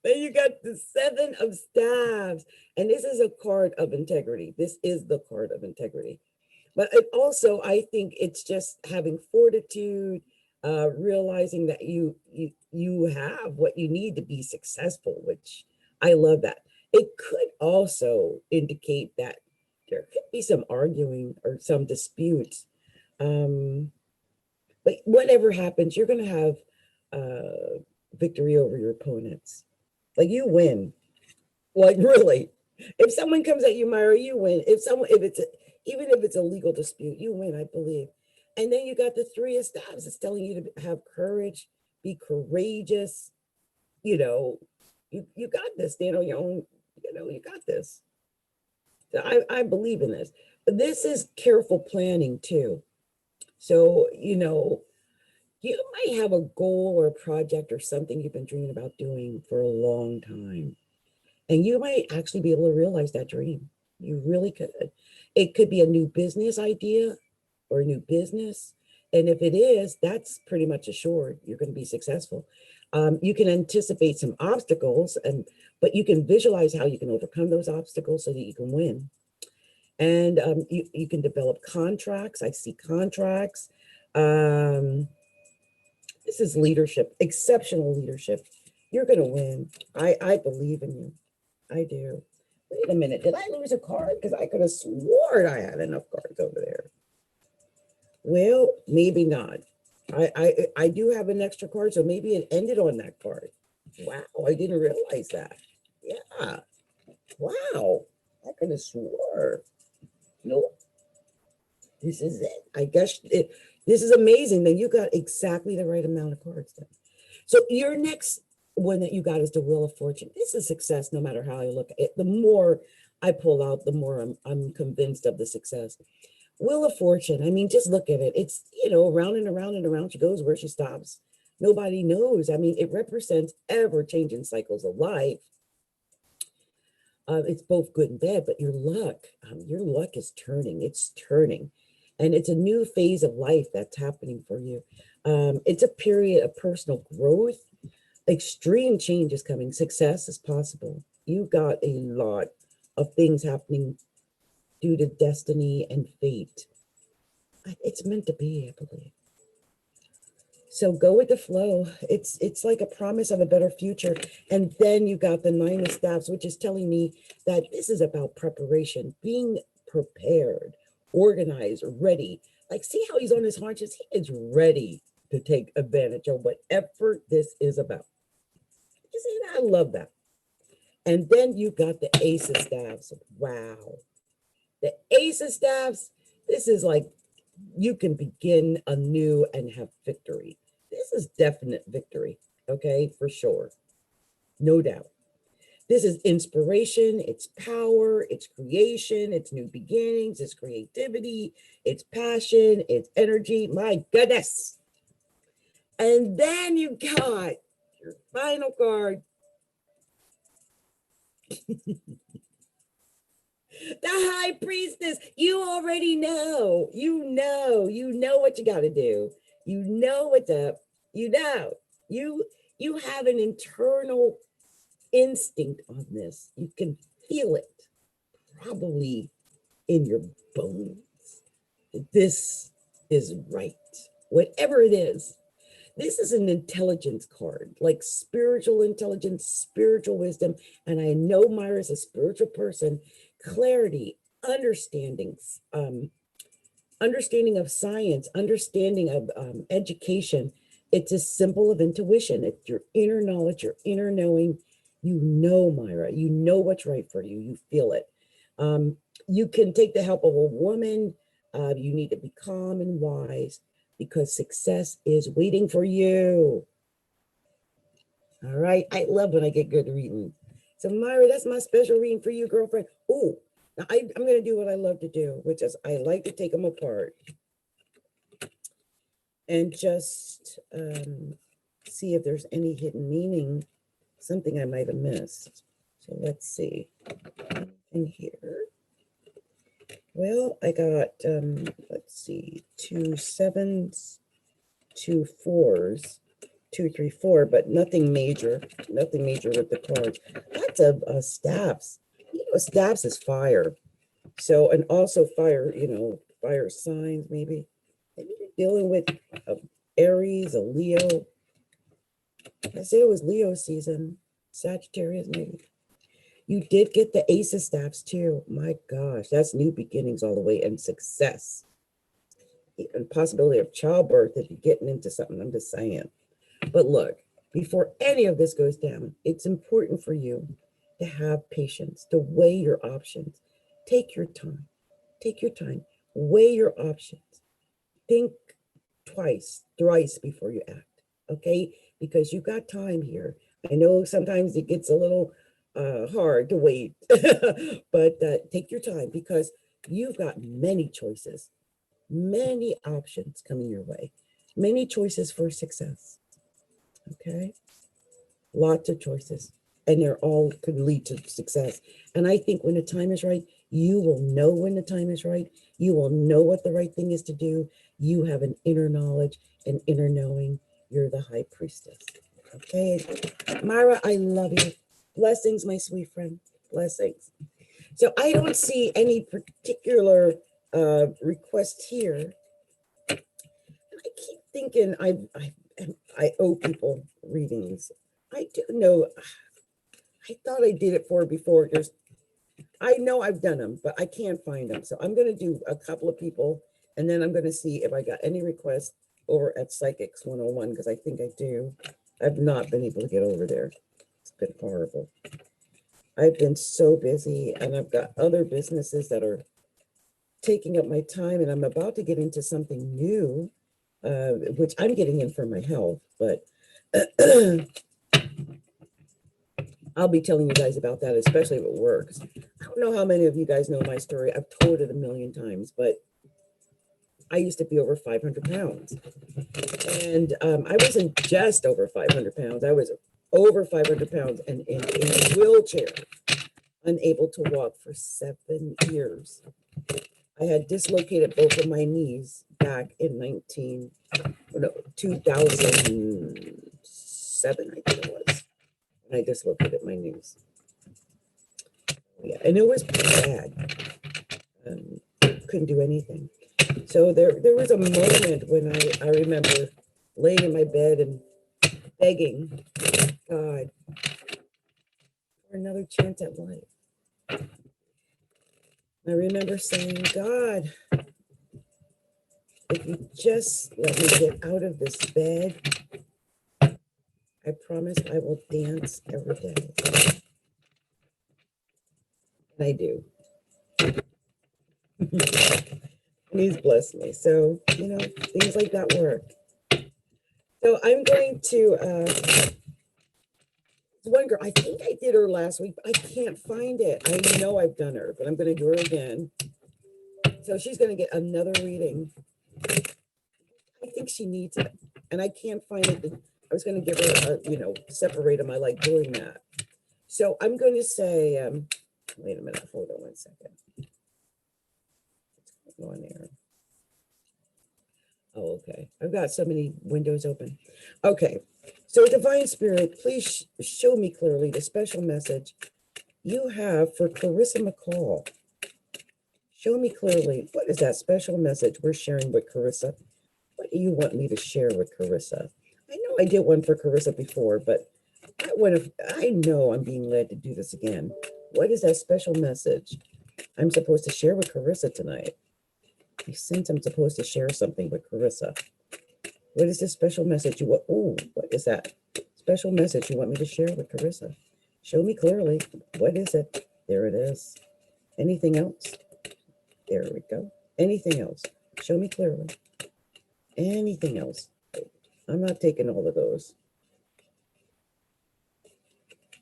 Then you got the 7 of staffs. And this is a card of integrity. This is the card of integrity. But it also, I think it's just having fortitude, realizing that you have what you need to be successful, which I love that. It could also indicate that there could be some arguing or some disputes. But whatever happens, you're going to have victory over your opponents. Like you win. Like really. If someone comes at you, Myra, you win. Even if it's a legal dispute, you win, I believe. And then you got the 3 of staffs. It's telling you to have courage, be courageous. You got this. Stand on your own. You got this. So I believe in this. But this is careful planning too. So, you might have a goal or a project or something you've been dreaming about doing for a long time. And you might actually be able to realize that dream. You really could. It could be a new business idea or a new business. And if it is, that's pretty much assured you're going to be successful. You can anticipate some obstacles, but you can visualize how you can overcome those obstacles so that you can win. And you can develop contracts. I see contracts. This is leadership, exceptional leadership. You're going to win. I believe in you. I do. Wait a minute. Did I lose a card? Because I could have sworn I had enough cards over there. Well, maybe not. I do have an extra card, so maybe it ended on that card. Wow, I didn't realize that. Yeah. Wow. I could have swore. Nope. This is it. I guess this is amazing. Then you got exactly the right amount of cards then. So your next one that you got is the Wheel of Fortune. This is success no matter how I look at it. The more I pull out, the more I'm convinced of the success. Wheel of Fortune, I mean, just look at it. It's, around and around and around she goes, where she stops. Nobody knows. I mean, it represents ever-changing cycles of life. It's both good and bad, but your luck is turning. It's turning. And it's a new phase of life that's happening for you. It's a period of personal growth. Extreme change is coming. Success is possible. You got a lot of things happening due to destiny and fate. It's meant to be, I believe. So go with the flow. It's like a promise of a better future. And then you got the Nine of Staffs, which is telling me that this is about preparation, being prepared, organized, ready. Like, see how he's on his haunches? He is ready to take advantage of whatever this is about. You see that? I love that. And then you got the Ace of Staffs. Wow. The Ace of Staffs, this is like you can begin anew and have victory. This is definite victory, okay, for sure. No doubt. This is inspiration, it's power, it's creation, it's new beginnings, it's creativity, it's passion, it's energy. My goodness. And then you got your final card. The High Priestess. You already know. You know what you got to do. You know what's up. You know. You have an internal instinct on this. You can feel it probably in your bones. This is right. Whatever it is. This is an intelligence card, like spiritual intelligence, spiritual wisdom. And I know Myra is a spiritual person. Clarity, understandings, understanding of science, understanding of education. It's a symbol of intuition. It's your inner knowledge, your inner knowing. You know, Myra, you know what's right for you. You feel it. You can take the help of a woman. You need to be calm and wise because success is waiting for you. All right. I love when I get good reading. So Myra, that's my special reading for you, girlfriend. Oh, now I'm going to do what I love to do, which is I like to take them apart and just see if there's any hidden meaning, something I might have missed. So let's see. In here. Well, I got, let's see, 2 7s, 2 4s, 2 3 4, but nothing major with the cards. Lots of staffs. Staffs is fire. So, and also fire, fire signs, maybe you're dealing with Aries, a Leo. I said it was Leo season, Sagittarius, maybe. You did get the Ace of Staffs too. My gosh, that's new beginnings all the way and success. And possibility of childbirth if you're getting into something, I'm just saying. But look, before any of this goes down, it's important for you to have patience, to weigh your options. Take your time. Take your time. Weigh your options. Think twice, thrice before you act, okay? Because you got time here. I know sometimes it gets a little hard to wait, but take your time because you've got many choices, many options coming your way, many choices for success, okay? Lots of choices, and they're all could lead to success. And I think when the time is right, you will know when the time is right. You will know what the right thing is to do. You have an inner knowledge, an inner knowing. You're the high priestess. Okay, Myra, I love you. Blessings, my sweet friend. Blessings. So I don't see any particular request here. I keep thinking I owe people readings. I do know. I thought I did it before. I know I've done them, but I can't find them. So I'm going to do a couple of people, and then I'm going to see if I got any requests over at Psychics 101, because I think I do. I've not been able to get over there. It's been horrible. I've been so busy, and I've got other businesses that are taking up my time, and I'm about to get into something new, which I'm getting in for my health, but I'll be telling you guys about that, especially if it works. I don't know how many of you guys know my story. I've told it a million times, but I used to be over 500 pounds. And I wasn't just over 500 pounds. I was over 500 pounds and in a wheelchair, unable to walk for 7 years. I had dislocated both of my knees back in 2007, I think it was. And I dislocated my knees. Yeah, and it was bad. Couldn't do anything. So there was a moment when I remember laying in my bed and begging God for another chance at life. I remember saying, God, if you just let me get out of this bed, I promise I will dance every day. And I do. And he's blessed me. So, things like that work. So I'm going to, one girl, I think I did her last week, but I can't find it. I know I've done her, but I'm going to do her again. So she's going to get another reading. I think she needs it. And I can't find it. I was going to give her, separate them. I like doing that. So I'm going to say, wait a minute. Hold on 1 second. What's going on there? Oh, okay. I've got so many windows open. Okay. So Divine Spirit, please show me clearly the special message you have for Charissa McCall. Show me clearly, what is that special message we're sharing with Charissa? What do you want me to share with Charissa? I know I did one for Charissa before, but I know I'm being led to do this again. What is that special message I'm supposed to share with Charissa tonight? I sense I'm supposed to share something with Charissa. What is this special message you want? Oh, what is that special message you want me to share with Charissa? Show me clearly. What is it? There it is. Anything else? There we go. Anything else? Show me clearly. Anything else? I'm not taking all of those.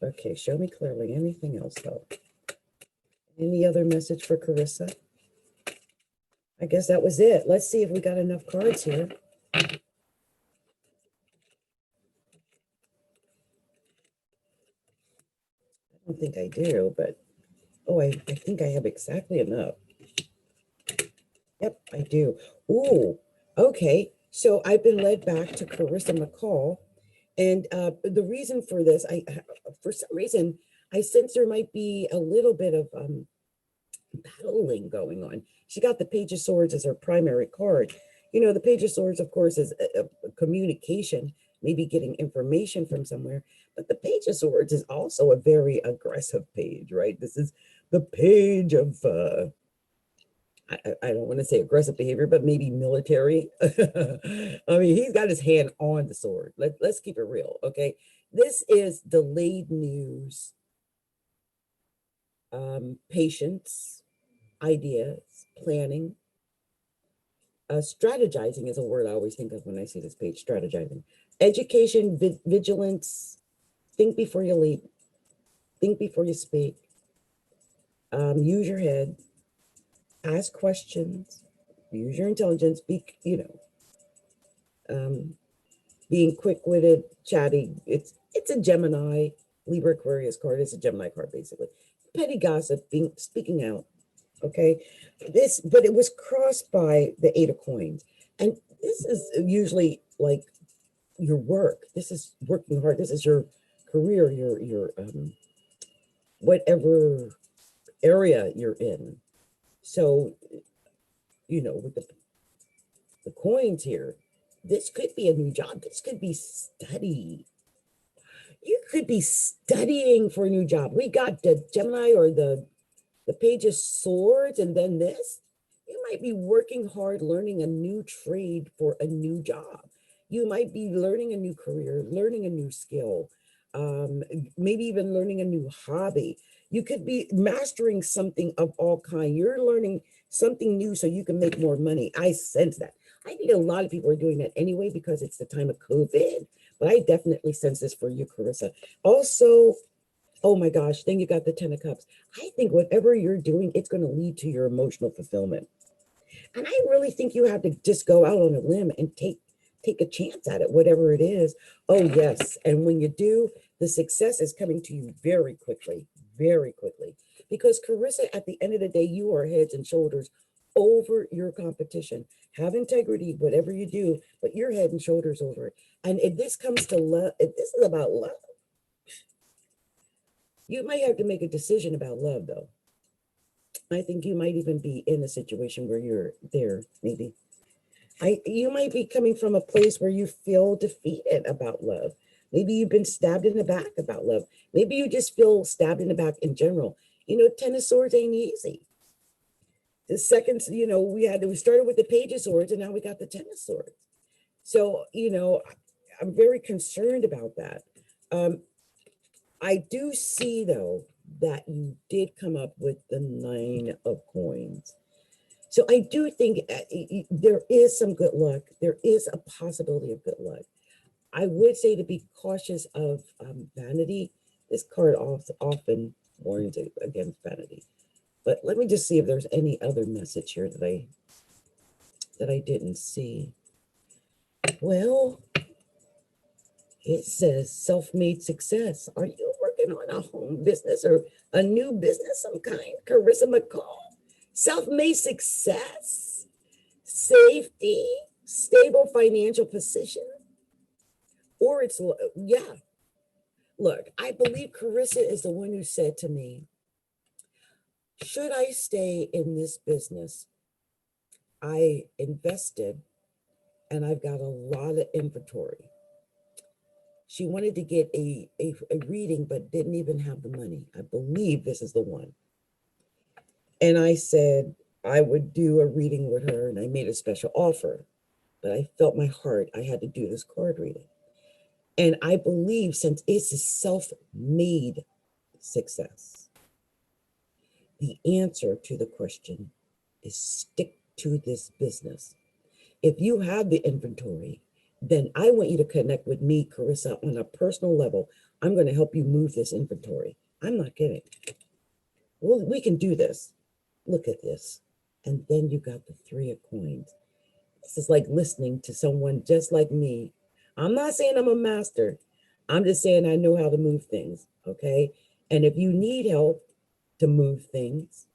Okay, show me clearly. Anything else, though? Any other message for Charissa? I guess that was it. Let's see if we got enough cards here. I don't think I do, but I think I have exactly enough. Yep, I do. Ooh, okay. So I've been led back to Charissa McCall. And the reason for this, for some reason, I sense there might be a little bit of battling going on. She got the Page of Swords as her primary card. The Page of Swords, of course, is a communication, maybe getting information from somewhere. But the Page of Swords is also a very aggressive page, right? This is the page of, I don't want to say aggressive behavior, but maybe military. I mean, he's got his hand on the sword. Let's keep it real, okay? This is delayed news, patience, ideas, planning. Strategizing is a word I always think of when I see this page, strategizing. Education, vigilance, think before you leap, think before you speak, use your head, ask questions, use your intelligence, being quick-witted, chatty. It's a Gemini, Libra, Aquarius card. It's a Gemini card, basically. Petty gossip, speaking out. Okay, but it was crossed by the 8 of Coins. And this is usually like your work. This is working hard. This is your career, your whatever area you're in. So, with the coins here, this could be a new job. This could be study. You could be studying for a new job. We got the Gemini or the Page of Swords, and then this. You might be working hard, learning a new trade for a new job. You might be learning a new career, learning a new skill, maybe even learning a new hobby. You could be mastering something of all kind. You're learning something new so you can make more money. I sense that. I think a lot of people are doing that anyway because it's the time of COVID, but I definitely sense this for you, Charissa. Also, oh my gosh, then you got the 10 of Cups. I think whatever you're doing, it's going to lead to your emotional fulfillment. And I really think you have to just go out on a limb and take a chance at it, whatever it is. Oh, yes. And when you do, the success is coming to you very quickly, very quickly. Because Charissa, at the end of the day, you are heads and shoulders over your competition. Have integrity, whatever you do, but you're head and shoulders over it. And if this comes to love, if this is about love, you might have to make a decision about love, though. I think you might even be in a situation where you're there, maybe. You might be coming from a place where you feel defeated about love. Maybe you've been stabbed in the back about love. Maybe you just feel stabbed in the back in general. 10 of Swords ain't easy. The second, we started with the Page of Swords, and now we got the 10 of Swords. So, I'm very concerned about that. I do see, though, that you did come up with the 9 of Coins. So I do think there is some good luck. There is a possibility of good luck. I would say to be cautious of vanity. This card often warns against vanity. But let me just see if there's any other message here that I didn't see. Well, it says self-made success. Are you working on a home business or a new business, some kind? Charissa McCall. Self-made success, safety, stable financial position, or it's, yeah. Look, I believe Charissa is the one who said to me, should I stay in this business? I invested and I've got a lot of inventory. She wanted to get a reading, but didn't even have the money. I believe this is the one. And I said I would do a reading with her, and I made a special offer, but I felt my heart, I had to do this card reading. And I believe since it's a self-made success, the answer to the question is stick to this business. If you have the inventory, then I want you to connect with me, Charissa, on a personal level. I'm going to help you move this inventory. I'm not kidding. Well, we can do this. Look at this. And then you got the 3 of Coins. This is like listening to someone just like me. I'm not saying I'm a master. I'm just saying I know how to move things, okay? And if you need help to move things,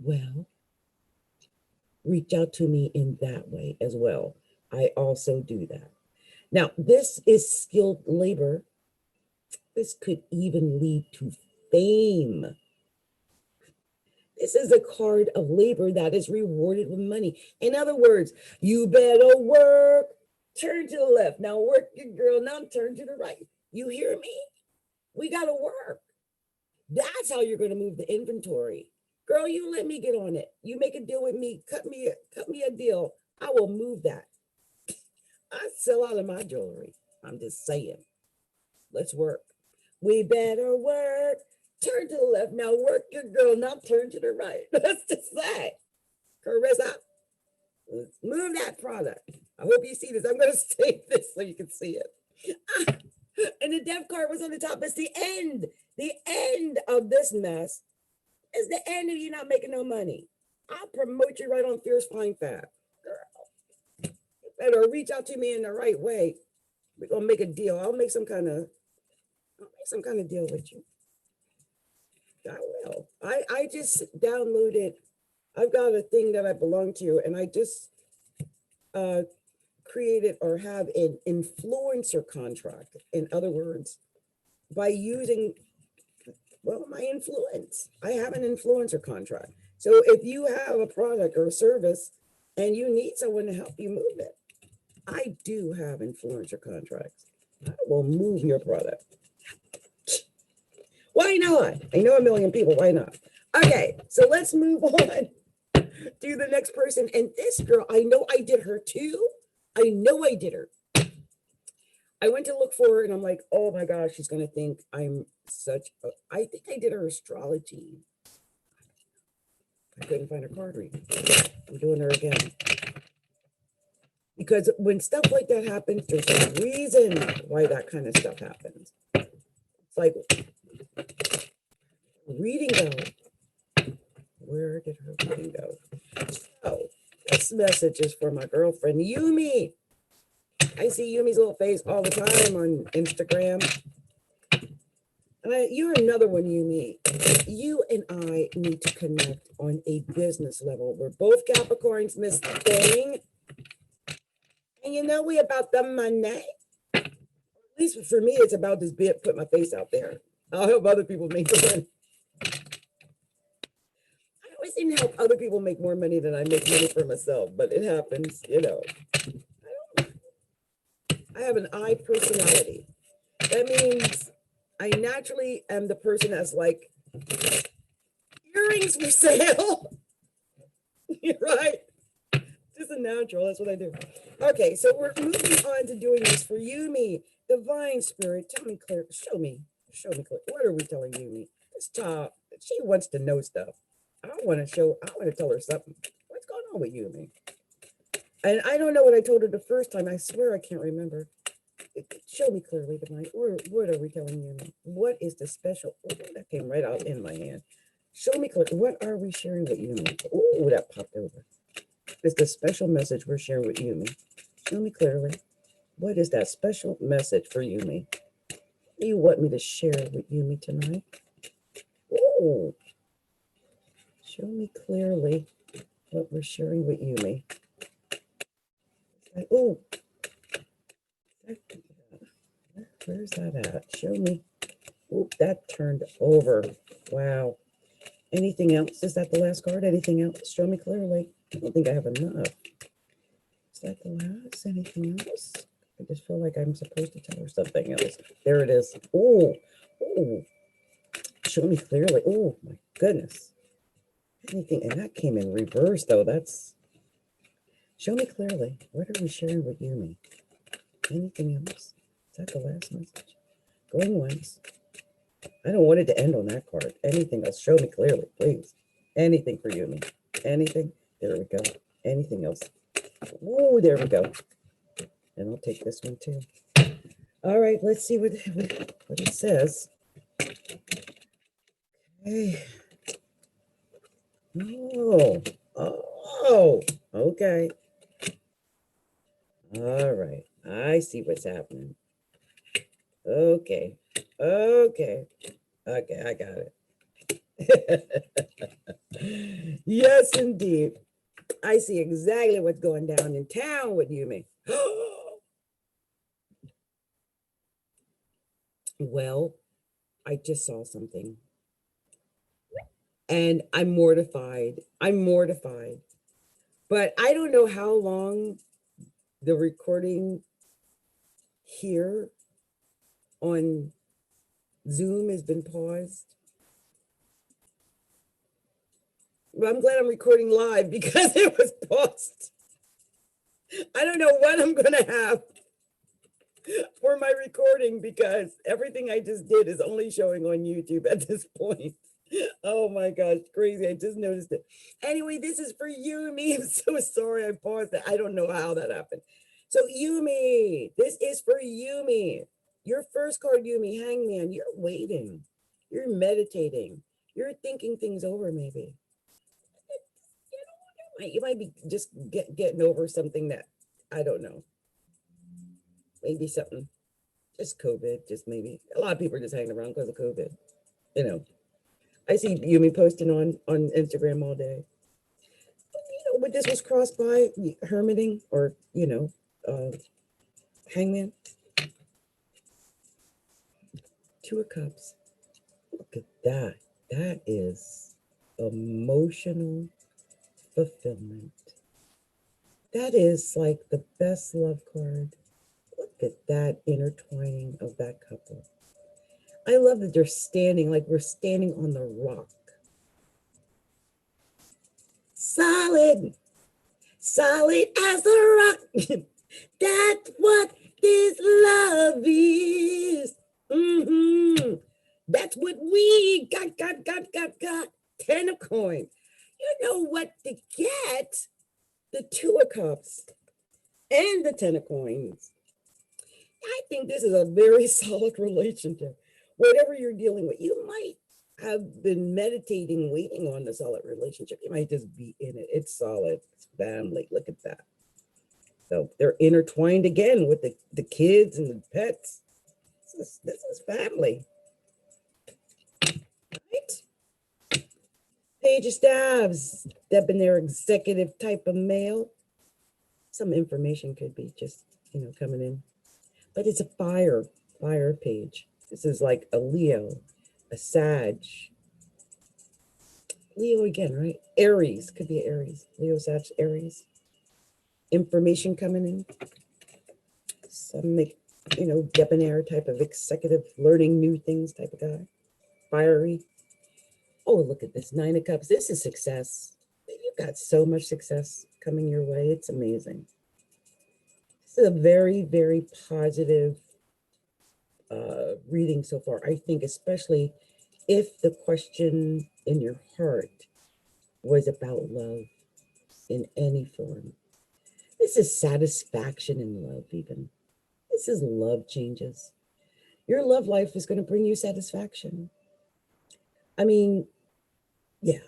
well, reach out to me in that way as well. I also do that. Now, this is skilled labor. This could even lead to fame. This is a card of labor that is rewarded with money. In other words, you better work, turn to the left. Now work, your girl, now turn to the right. You hear me? We got to work. That's how you're going to move the inventory. Girl, you let me get on it. You make a deal with me, cut me a deal. I will move that. I sell out of my jewelry. I'm just saying. Let's work. We better work. Turn to the left. Now work your girl. Now turn to the right. That's just that. Charissa, let's move that product. I hope you see this. I'm going to save this so you can see it. And the death card was on the top. It's the end. The end of this mess is the end of you not making no money. I'll promote you right on Fierce Fine Fab. Girl, you better reach out to me in the right way. We're going to make a deal. I'll make some kind of deal with you. I will. I just downloaded. I've got a thing that I belong to, and I just created or have an influencer contract. In other words, by using, well, my influence. I have an influencer contract. So if you have a product or a service and you need someone to help you move it, I do have influencer contracts. I will move your product. Why not? I know a million people. Why not? Okay, so let's move on to the next person. And this girl, I know I did her too. I know I did her. I went to look for her and I'm like, oh my gosh, she's going to think I'm such a, I think I did her astrology. I couldn't find her card reading. I'm doing her again. Because when stuff like that happens, there's a reason why that kind of stuff happens. It's like, reading go. Where did her reading go? So, this message is for my girlfriend, Ummi. I see Yumi's little face all the time on Instagram. You're another one, Ummi. You and I need to connect on a business level. We're both Capricorns, Miss Thing. And you know we about the money. At least for me, it's about this bit, put my face out there. I'll help other people make money. I always seem to help other people make more money than I make money for myself, but it happens, you know. I have an I personality. That means I naturally am the person that's like, earrings for sale. You're right. Just a natural. That's what I do. Okay, so we're moving on to doing this for Ummi. Divine Spirit, tell me clear. Show me clear. What are we telling Ummi? This child, she wants to know stuff. I want to tell her something. What's going on with Ummi? And I don't know what I told her the first time. I swear I can't remember. Show me clearly, Divine. What are we telling Ummi? What is the special? Oh, that came right out in my hand. Show me clearly. What are we sharing with Ummi? Oh, that popped over. It's the special message we're sharing with Ummi. Show me clearly. What is that special message for Ummi? What do you want me to share with Ummi tonight? Oh, show me clearly what we're sharing with Ummi. Oh, where's that at? Show me. Oh, that turned over. Wow. Anything else? Is that the last card? Anything else? Show me clearly. I don't think I have enough. Is that the last? Anything else? I just feel like I'm supposed to tell her something else. There it is. Oh, show me clearly. Oh my goodness. Anything, and that came in reverse though. That's, show me clearly. What are we sharing with Ummi? Anything else? Is that the last message? Going once. I don't want it to end on that card. Anything else? Show me clearly, please. Anything for Ummi. Anything? There we go. Anything else? Oh, there we go. And I'll take this one too. All right, let's see what it says. Okay. Oh, okay. All right, I see what's happening. Okay, I got it. Yes, indeed. I see exactly what's going down in town with Ummi. Well, I just saw something. And I'm mortified. But I don't know how long the recording here on Zoom has been paused. Well, I'm glad I'm recording live because it was paused. I don't know what I'm going to have for my recording because everything I just did is only showing on YouTube at this point. Oh my gosh, crazy. I just noticed it. Anyway, this is for Ummi. I'm so sorry I paused it. I don't know how that happened. So Ummi, this is for Ummi. Your first card, Ummi, Hangman. You're waiting. You're meditating. You're thinking things over maybe. You might be just getting over something that, I don't know. Maybe something, just COVID, just maybe. A lot of people are just hanging around because of COVID. You know, I see Ummi posting on Instagram all day. You know, what this was crossed by? Hermiting, or, hangman. Two of Cups. Look at that. That is emotional fulfillment. That is like the best love card. Look at that intertwining of that couple. I love that they're standing like we're standing on the rock. Solid, solid as a rock. That's what this love is. That's what we got. 10 of coins. You know what to get? The 2 of Cups and the 10 of coins. I think this is a very solid relationship. Whatever you're dealing with, you might have been meditating, waiting on the solid relationship. You might just be in it. It's solid. It's family. Look at that. So they're intertwined again with the kids and the pets. This is family. Right? Page of Staves, debonair executive type of male. Some information could be just, coming in. But it's a fire page. This is like a Leo, a Sag. Leo again, right? Aries, could be Aries. Leo, Sag, Aries. Information coming in. Some, debonair type of executive, learning new things type of guy. Fiery. Oh, look at this, 9 of Cups. This is success. You've got so much success coming your way. It's amazing. This is a very, very positive reading so far. I think especially if the question in your heart was about love in any form. This is satisfaction in love even. This is love changes. Your love life is going to bring you satisfaction. I mean, yeah.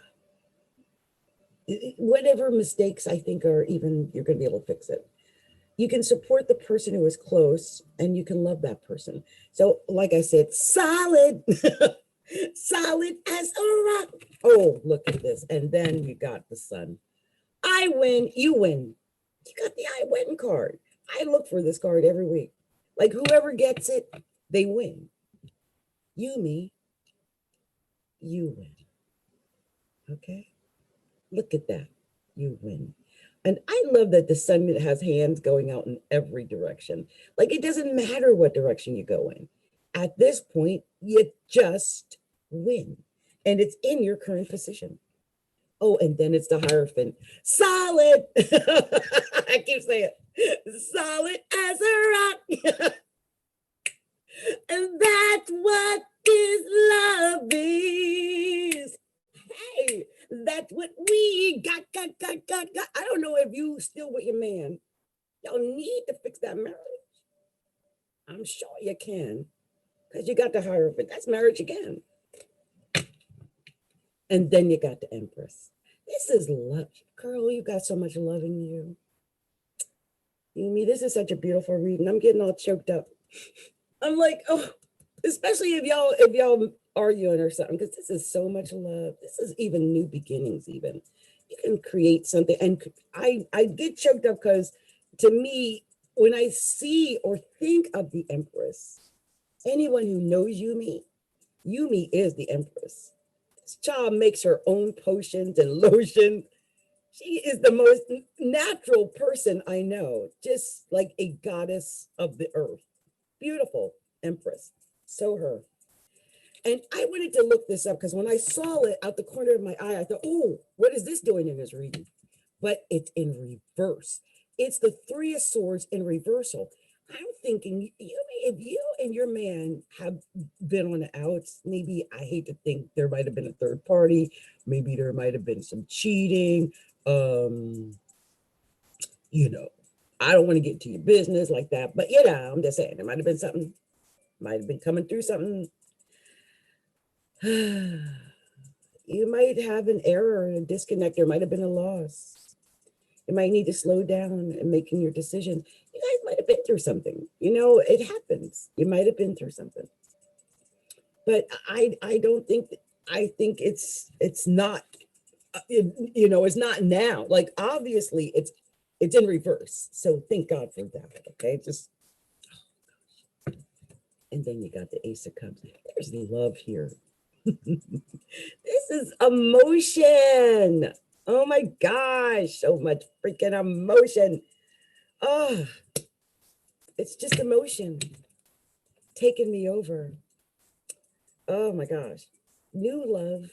Whatever mistakes I think are even, you're going to be able to fix it. You can support the person who is close and you can love that person. So like I said, solid, solid as a rock. Oh, look at this. And then you got the sun. I win, you win. You got the I win card. I look for this card every week. Like whoever gets it, they win. Ummi, you win. Okay? Look at that. You win. And I love that the sun has hands going out in every direction. Like it doesn't matter what direction you go in. At this point, you just win. And it's in your current position. Oh, and then it's the Hierophant. Solid. I keep saying it. Solid as a rock. And that's what this love is. Hey, that's what we got. I don't know if you still with your man. Y'all need to fix that marriage. I'm sure you can. Because you got the Hierophant. That's marriage again. And then you got the Empress. This is love. Girl, you got so much love in you. Ummi, this is such a beautiful reading. I'm getting all choked up. I'm like, oh, especially if y'all arguing or something, because this is so much love. This is even new beginnings even. You can create something. And I get choked up because to me, when I see or think of the Empress, anyone who knows Ummi is the Empress. This child makes her own potions and lotion. She is the most natural person I know, just like a goddess of the earth. Beautiful Empress. So her. And I wanted to look this up because when I saw it out the corner of my eye, I thought, oh, what is this doing in this reading? But it's in reverse. It's the 3 of Swords in reversal. I'm thinking, if you and your man have been on the outs, maybe I hate to think there might have been a third party. Maybe there might have been some cheating. I don't want to get to your business like that. But, I'm just saying, there might have been something, might have been coming through something. You might have an error, a disconnect. There might have been a loss. You might need to slow down in making your decision. You guys might have been through something. It happens. You might have been through something. But I don't think, I think it's not It's not now. Like, obviously, it's in reverse. So thank God for that. Okay, just and then you got the Ace of Cups. There's love here. This is emotion. Oh my gosh, so much freaking emotion. Oh, it's just emotion taking me over. Oh my gosh. New love.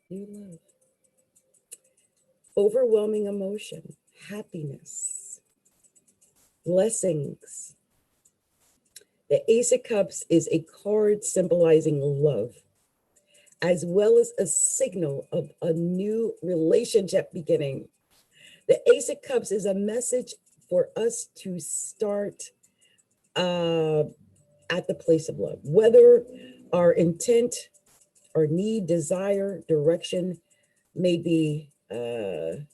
New love. Overwhelming emotion. Happiness. Blessings. The Ace of Cups is a card symbolizing love, as well as a signal of a new relationship beginning. The Ace of Cups is a message for us to start at the place of love, whether our intent, our need, desire, direction may be, well,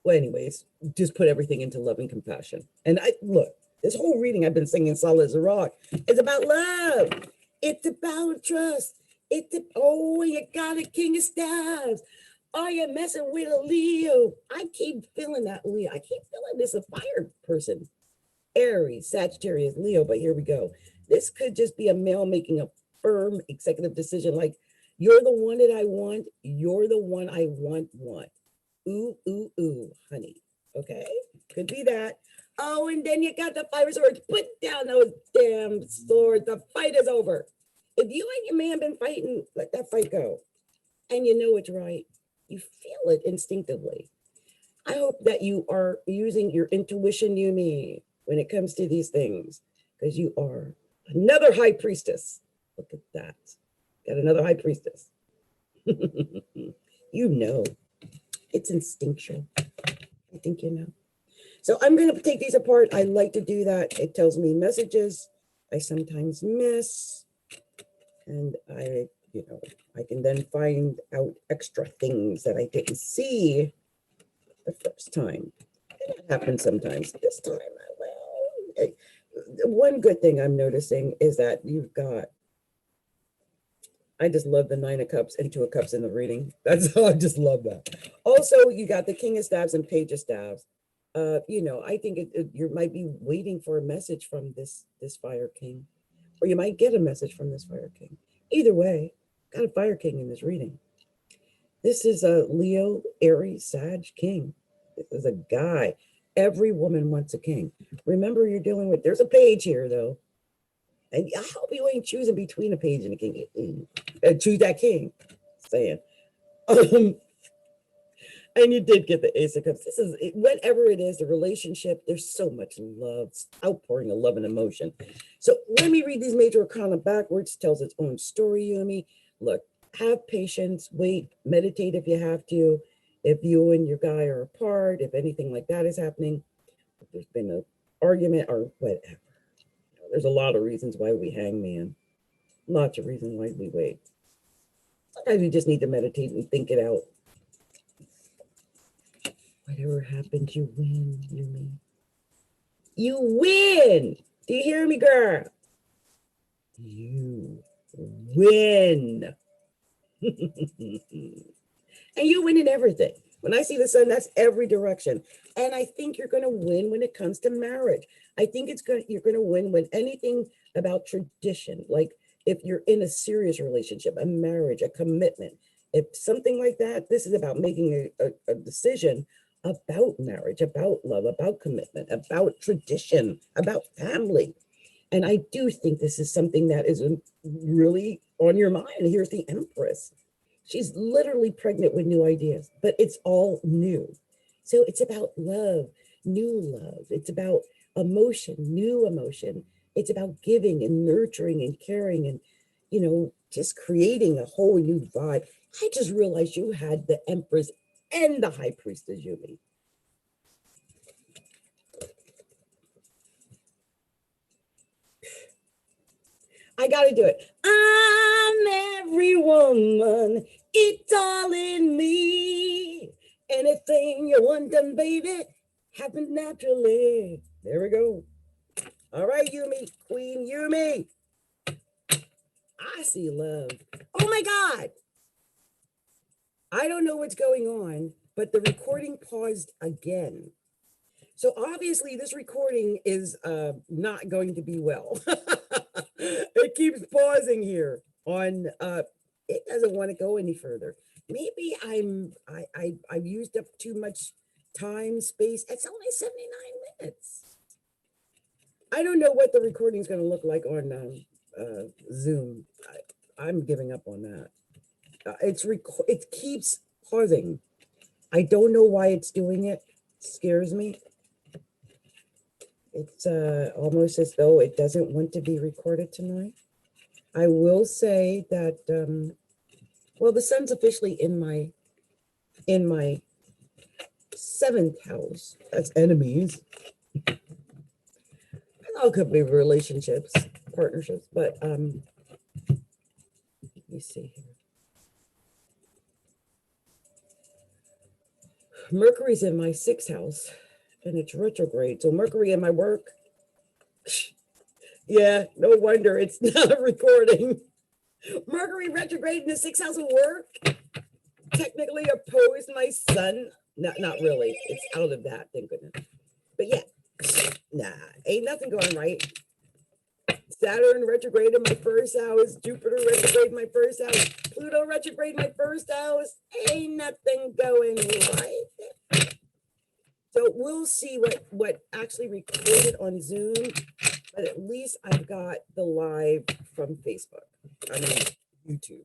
anyways, just put everything into love and compassion. And look, this whole reading I've been singing solid as a rock. It's about love. It's about trust. Oh, you got a King of Staves. Oh, you're messing with a Leo. I keep feeling that Leo. I keep feeling this a fire person. Aries, Sagittarius, Leo, but here we go. This could just be a male making a firm executive decision like, you're the one that I want. You're the one I want. Ooh, ooh, ooh, honey. Okay, could be that. Oh, and then you got the Five of Swords. Put down those damn swords. The fight is over. If you and your man been fighting, let that fight go. And you know it's right. You feel it instinctively. I hope that you are using your intuition, Ummi, when it comes to these things, because you are another high priestess. Look at that. Got another high priestess. You know, it's instinctual. I think you know. So I'm going to take these apart. I like to do that. It tells me messages I sometimes miss. And I can then find out extra things that I didn't see the first time. And it happens sometimes. This time, well, one good thing I'm noticing is that you've got, I just love the Nine of Cups and Two of Cups in the reading. That's how I just love that. Also, you got the King of Staves and Page of Staves. I think you might be waiting for a message from this Fire King, or you might get a message from this Fire King. Either way, got a Fire King in this reading. This is a Leo, Aries, Sag King. This is a guy. Every woman wants a king. Remember, you're dealing with, there's a page here, though. And I hope you ain't choosing between a page and a king. Choose that king. Saying. And you did get the Ace of Cups. This is, whatever it is, the relationship, there's so much love, outpouring of love and emotion. So let me read these major arcana backwards. Tells its own story, Ummi. Look, have patience, wait, meditate if you have to. If you and your guy are apart, if anything like that is happening, if there's been an argument or whatever. There's a lot of reasons why we hang, man. Lots of reasons why we wait. Sometimes you just need to meditate and think it out. Whatever happens, you win, Ummi. You win. Do you hear me, girl? You win. And you win in everything. When I see the sun, that's every direction. And I think you're going to win when it comes to marriage. I think you're going to win when anything about tradition, like if you're in a serious relationship, a marriage, a commitment, if something like that, this is about making a decision about marriage, about love, about commitment, about tradition, about family. And I do think this is something that is really on your mind. Here's the Empress. She's literally pregnant with new ideas, but it's all new. So it's about love, new love. It's about emotion, new emotion. It's about giving and nurturing and caring and, just creating a whole new vibe. I just realized you had the Empress and the High Priestess, Ummi. I got to do it. I'm every woman. It's all in me. Anything you want done, baby, happens naturally. There we go. All right, Ummi, Queen Ummi. I see love. Oh my God. I don't know what's going on, but the recording paused again. So obviously this recording is not going to be well. It keeps pausing here on it doesn't want to go any further. Maybe I've used up too much time, space. It's only 79 minutes. I don't know what the recording is going to look like on Zoom. I'm giving up on that. It keeps pausing. I don't know why it's doing it. It scares me. It's almost as though it doesn't want to be recorded tonight. I will say that well, the sun's officially in my 7th house. That's enemies. It all could be relationships, partnerships, but let me see here. Mercury's in my 6th house and it's retrograde. So Mercury in my work. Yeah, no wonder it's not recording. Mercury retrograde in the 6th house of work. Technically opposed my sun. Not really. It's out of that, thank goodness. But yeah, nah, ain't nothing going right. Saturn retrograde in my 1st house, Jupiter retrograde in my 1st house, Pluto retrograde in my 1st house. Ain't nothing going right. So we'll see what actually recorded on Zoom, but at least I've got the live from Facebook. I mean, YouTube.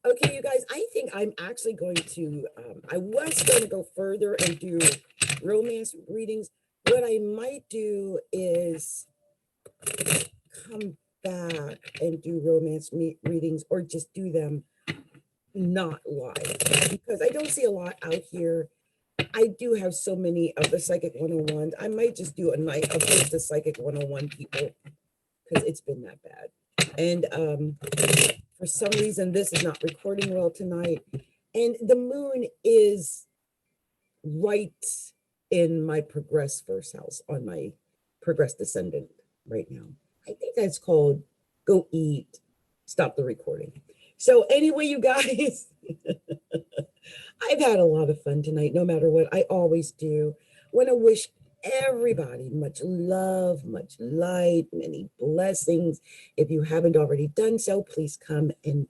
Okay, you guys, I think I'm actually going to, I was going to go further and do romance readings. What I might do is come back and do romance readings or just do them not live because I don't see a lot out here. I do have so many of the Psychic 101s. I might just do a night of just the Psychic 101 people because it's been that bad. And for some reason, this is not recording well tonight. And the moon is right in my progress 1st house on my progress descendant right now. I think that's called go eat, stop the recording. So anyway, you guys, I've had a lot of fun tonight, no matter what. I always do. Want to wish everybody much love, much light, many blessings. If you haven't already done so, please come and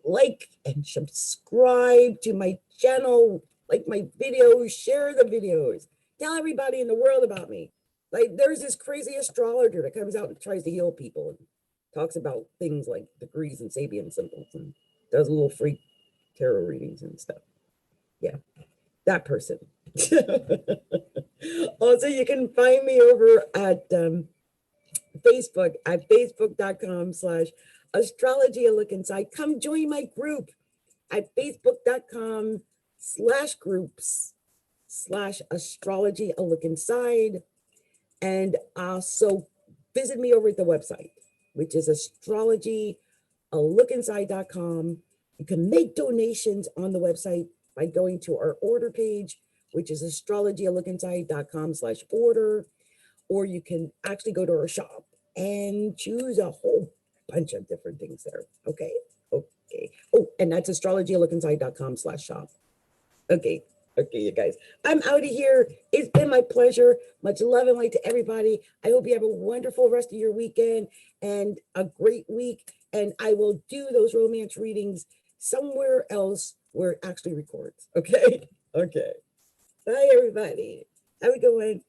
like and subscribe to my channel, like my videos, share the videos, tell everybody in the world about me. Like there's this crazy astrologer that comes out and tries to heal people and talks about things like degrees and Sabian symbols and does little freak tarot readings and stuff. Yeah, that person. Also, you can find me over at Facebook at facebook.com/astrology a look inside. Come join my group at facebook.com/groups/astrology a look inside. And also visit me over at the website, which is astrologyaLookInside.com. You can make donations on the website by going to our order page, which is astrologyaLookInside.com/order, or you can actually go to our shop and choose a whole bunch of different things there. Okay. Oh, and that's astrologyaLookInside.com/shop. Okay, you guys, I'm out of here. It's been my pleasure. Much love and light to everybody. I hope you have a wonderful rest of your weekend and a great week. And I will do those romance readings somewhere else where it actually records. Okay. Bye, everybody. Have a good one.